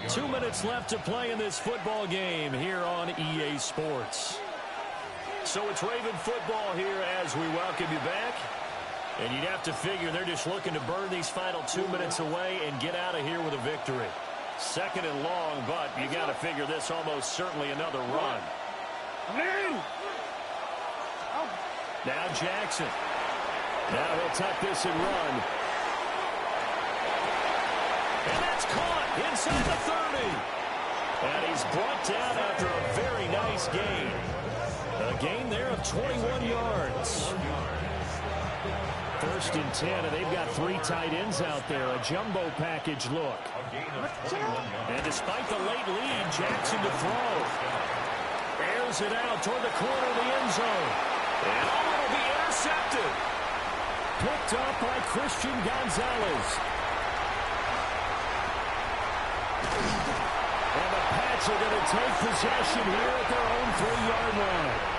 2 minutes left to play in this football game here on EA Sports. So it's Raven football here as we welcome you back. And you'd have to figure they're just looking to burn these final 2 minutes away and get out of here with a victory. 2nd and long, but you got to figure this almost certainly another run. Now Jackson. Now he'll tuck this and run. And that's caught inside the 30. And he's brought down after a very nice gain. A gain there of 21 yards. 1st and 10, and they've got 3 tight ends out there. A jumbo package look. And despite the late lead, Jackson to throw. Airs it out toward the corner of the end zone. And it'll be intercepted. Picked up by Christian Gonzalez. And the Pats are going to take possession here at their own 3-yard line.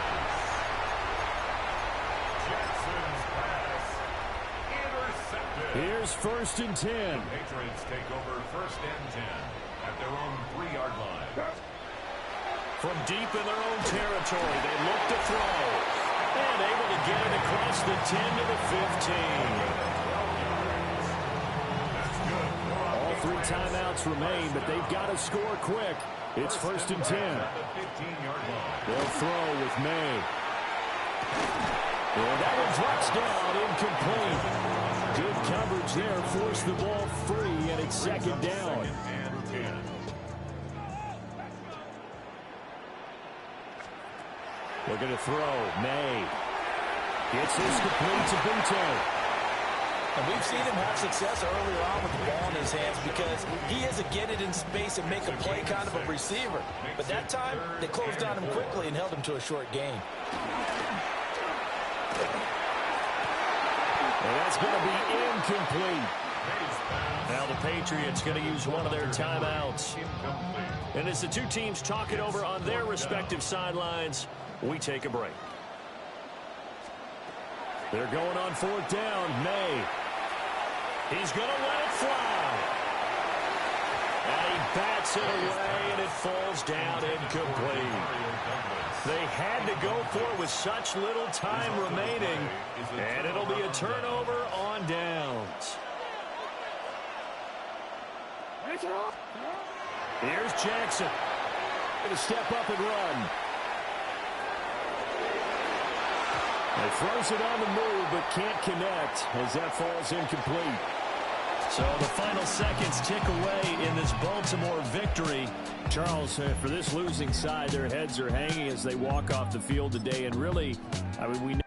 Here's 1st and 10. Patriots take over 1st and 10 at their own 3-yard line. From deep in their own territory, they look to throw. And able to get it across the 10 to the 15. All 3 timeouts remain, but they've got to score quick. It's 1st and 10. They'll throw with May. And that one drops down, incomplete. Good coverage there, forced the ball free, and it's 2nd down. Looking to throw, May. Gets this complete to Butte. And we've seen him have success earlier on with the ball in his hands because he is a get it in space and make a play kind of a receiver. But that time, they closed on him quickly and held him to a short gain. And that's going to be incomplete. Now the Patriots going to use one of their timeouts. And as the 2 teams talk it over on their respective sidelines, we take a break. They're going on 4th down. May. He's going to let it fly. And he bats it away, and it falls down incomplete. They had to go for it with such little time remaining, and it'll be a turnover on downs. Here's Jackson. Going to step up and run. He throws it on the move, but can't connect as that falls incomplete. So the final seconds tick away in this Baltimore victory. Charles, for this losing side, their heads are hanging as they walk off the field today. And really, I mean, we know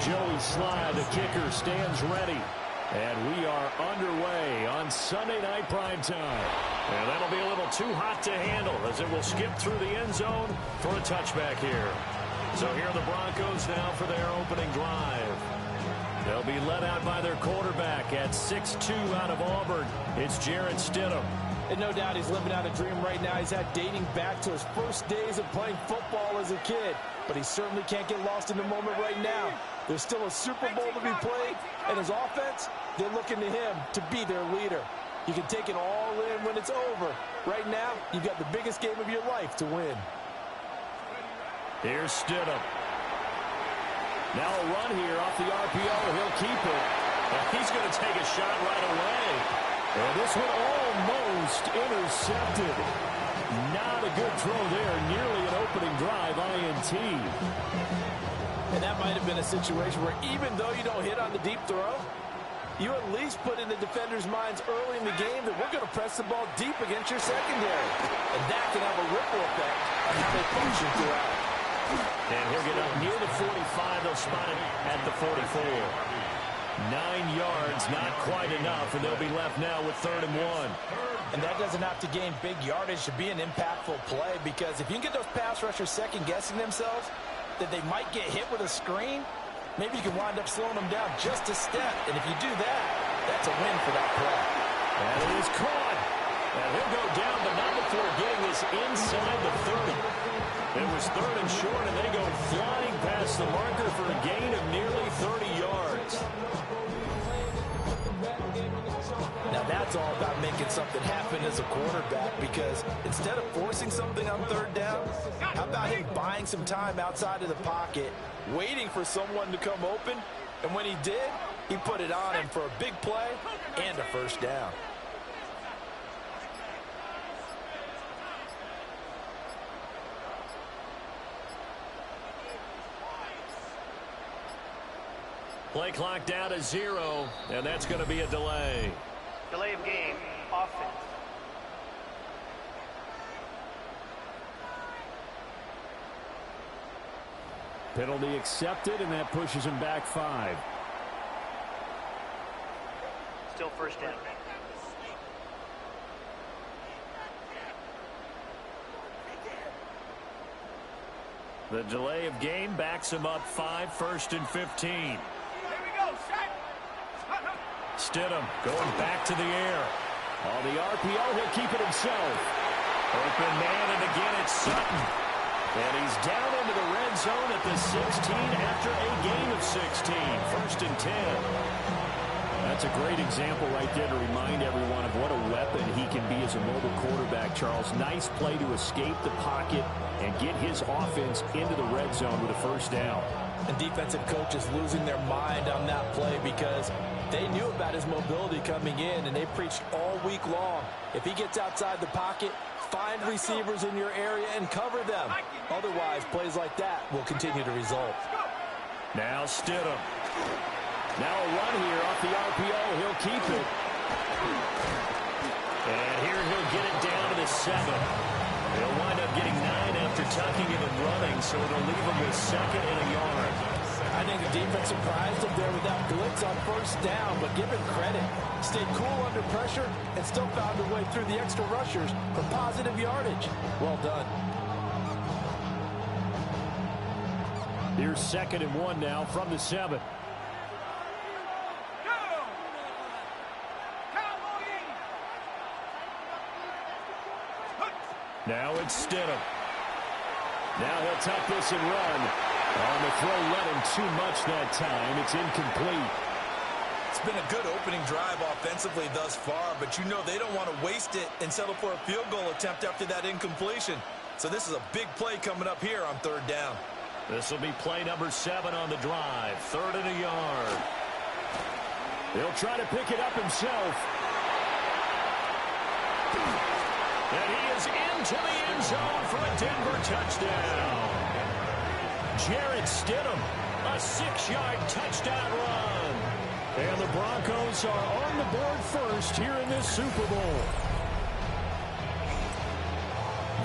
Joey Slye, the kicker, stands ready. And we are underway on Sunday Night Primetime. And that'll be a little too hot to handle as it will skip through the end zone for a touchback here. So here are the Broncos now for their opening drive. They'll be led out by their quarterback at 6'2" out of Auburn. It's Jarrett Stidham. And no doubt he's living out a dream right now. He's had dating back to his first days of playing football as a kid. But he certainly can't get lost in the moment right now. There's still a Super Bowl to be played, and his offense, they're looking to him to be their leader. You can take it all in when it's over. Right now, you've got the biggest game of your life to win. Here's Stidham. Now a run here off the RPO. He'll keep it. And he's going to take a shot right away. And this one almost intercepted. Not a good throw there. Nearly an opening drive INT. And that might have been a situation where even though you don't hit on the deep throw, you at least put in the defender's minds early in the game that we're going to press the ball deep against your secondary. And that can have a ripple effect on how they function throughout. And he'll get up near the 45. They'll spot it at the 44. 9 yards, not quite enough, and they'll be left now with 3rd and 1. And that doesn't have to gain big yardage to be an impactful play, because if you can get those pass rushers second-guessing themselves, that they might get hit with a screen, maybe you can wind up slowing them down just a step. And if you do that, that's a win for that play. And it is caught. And he'll go down, but not before getting this inside the 30. It was 3rd and short, and they go flying past the marker for a gain of nearly 30 yards. Now that's all about making something happen as a quarterback, because instead of forcing something on 3rd down, how about him buying some time outside of the pocket, waiting for someone to come open, and when he did, he put it on him for a big play and a 1st down. Play clock down to 0, and that's going to be a delay. Delay of game, offense. Penalty accepted, and that pushes him back 5. Still 1st down. The delay of game backs him up 5, 1st and 15. Stidham going back to the air. On the RPO, he'll keep it himself. Open man, and again it's Sutton. And he's down into the red zone at the 16 after a gain of 16. 1st and 10. That's a great example right there to remind everyone of what a weapon he can be as a mobile quarterback, Charles. Nice play to escape the pocket and get his offense into the red zone with a first down. And defensive coaches losing their mind on that play because they knew about his mobility coming in, and they preached all week long. If he gets outside the pocket, find receivers in your area and cover them. Otherwise, plays like that will continue to result. Now Stidham. Now a run here off the RPO. He'll keep it. And here he'll get it down to the 7. He'll wind up getting 9 after tucking it and running, so it'll leave him with 2nd and a yard. I think the defense surprised him there with that blitz on first down, but give him credit. Stayed cool under pressure and still found a way through the extra rushers for positive yardage. Well done. Here's 2nd and 1 now from the 7. Now it's Stidham. Now he'll tuck this and run. On the throw, let him too much that time. It's incomplete. It's been a good opening drive offensively thus far, but you know they don't want to waste it and settle for a field goal attempt after that incompletion. So this is a big play coming up here on 3rd down. This will be play number 7 on the drive. 3rd and a yard. He'll try to pick it up himself. And he is into the end zone for a Denver touchdown. Jarrett Stidham, a 6-yard touchdown run. And the Broncos are on the board first here in this Super Bowl.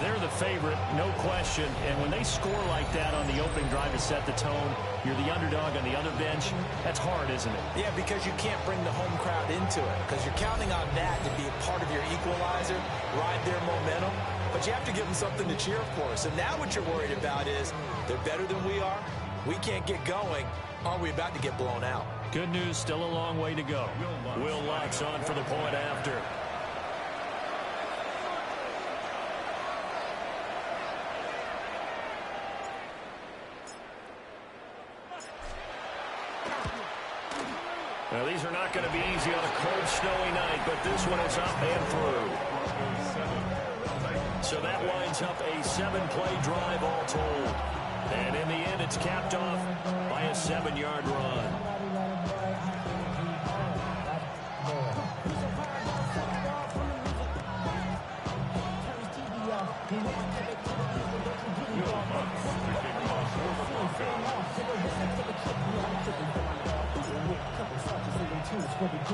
They're the favorite, no question. And when they score like that on the opening drive to set the tone, you're the underdog on the other bench. That's hard, isn't it? Yeah, because you can't bring the home crowd into it, because you're counting on that to be a part of your equalizer, ride their momentum. But you have to give them something to cheer for. So now what you're worried about is they're better than we are. We can't get going. Are we about to get blown out? Good news, still a long way to go. Will Lutz on for the point after. Now, these are not going to be easy on a cold, snowy night, but this one is up and through. So that winds up a 7-play drive all told. And in the end, it's capped off by a 7-yard run.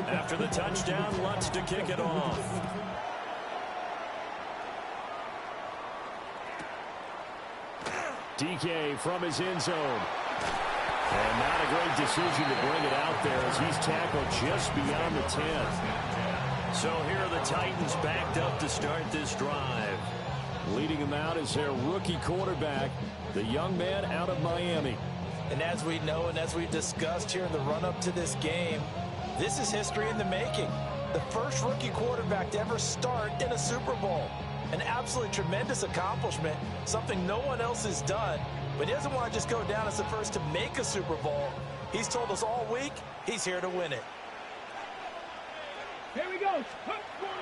After the touchdown, Lutz to kick it off. DK from his end zone. And not a great decision to bring it out there as he's tackled just beyond the 10. So here are the Titans backed up to start this drive. Leading them out is their rookie quarterback, the young man out of Miami. And as we know and as we've discussed here in the run-up to this game, this is history in the making. The first rookie quarterback to ever start in a Super Bowl. An absolutely tremendous accomplishment, something no one else has done. But he doesn't want to just go down as the first to make a Super Bowl. He's told us all week he's here to win it. Here we go.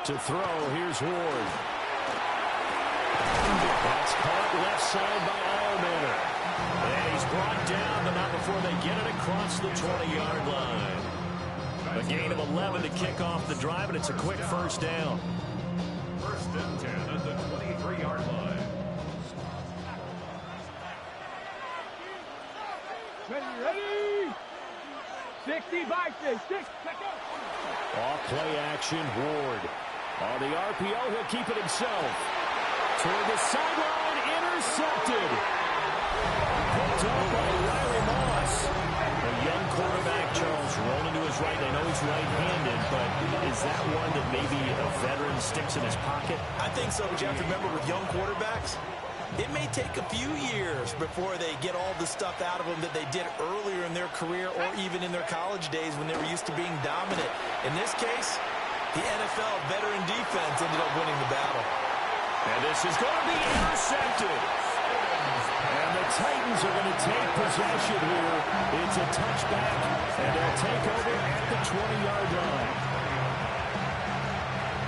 To throw, here's Ward. That's caught left side by Eilmanner. And he's brought down, but not before they get it across the 20-yard line. A gain of 11 to kick off the drive, and it's a quick first down. 1st and 10 at the 23-yard line. Ready? 60 by 6. Off play action, Ward. On the RPO, he'll keep it himself. Toward the sideline, intercepted. Picked up by Riley Moss. A young quarterback, Charles, rolling to his right. I know he's right-handed, but is that one that maybe a veteran sticks in his pocket? I think so, but you have to remember with young quarterbacks, it may take a few years before they get all the stuff out of them that they did earlier in their career or even in their college days when they were used to being dominant. In this case, the NFL veteran defense ended up winning the battle. And this is going to be intercepted. And the Titans are going to take possession here. It's a touchback, and they'll take over at the 20-yard line.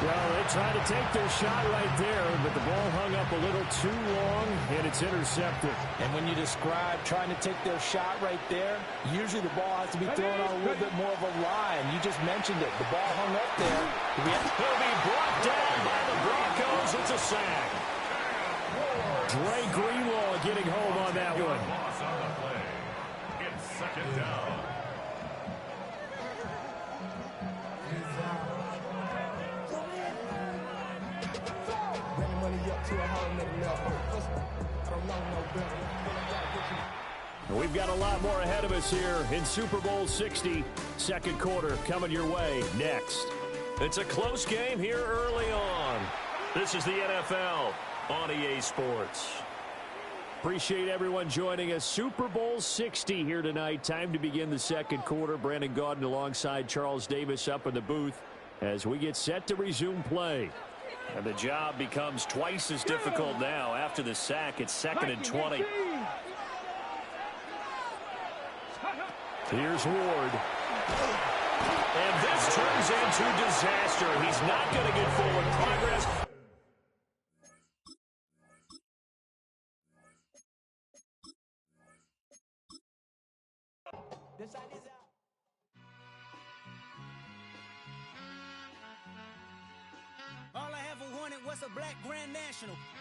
Well, they tried to take their shot right there, but the ball hung up a little too long, and it's intercepted. And when you describe trying to take their shot right there, usually the ball has to be thrown on a little bit more of a line. You just mentioned it. The ball hung up there. He'll be brought down by the Broncos. It's a sack. Dre Greenlaw getting home on that one. Loss on the play. It's second down. We've got a lot more ahead of us here in Super Bowl 60. Second quarter coming your way next. It's a close game here early on. This is the NFL on EA Sports. Appreciate everyone joining us. Super Bowl 60 here tonight. Time to begin the second quarter. Brandon Gaudin alongside Charles Davis up in the booth as we get set to resume play. And the job becomes twice as difficult now. After the sack, it's 2nd and 20. Here's Ward. And this turns into disaster. He's not going to get forward progress. All I ever wanted was a black Grand National.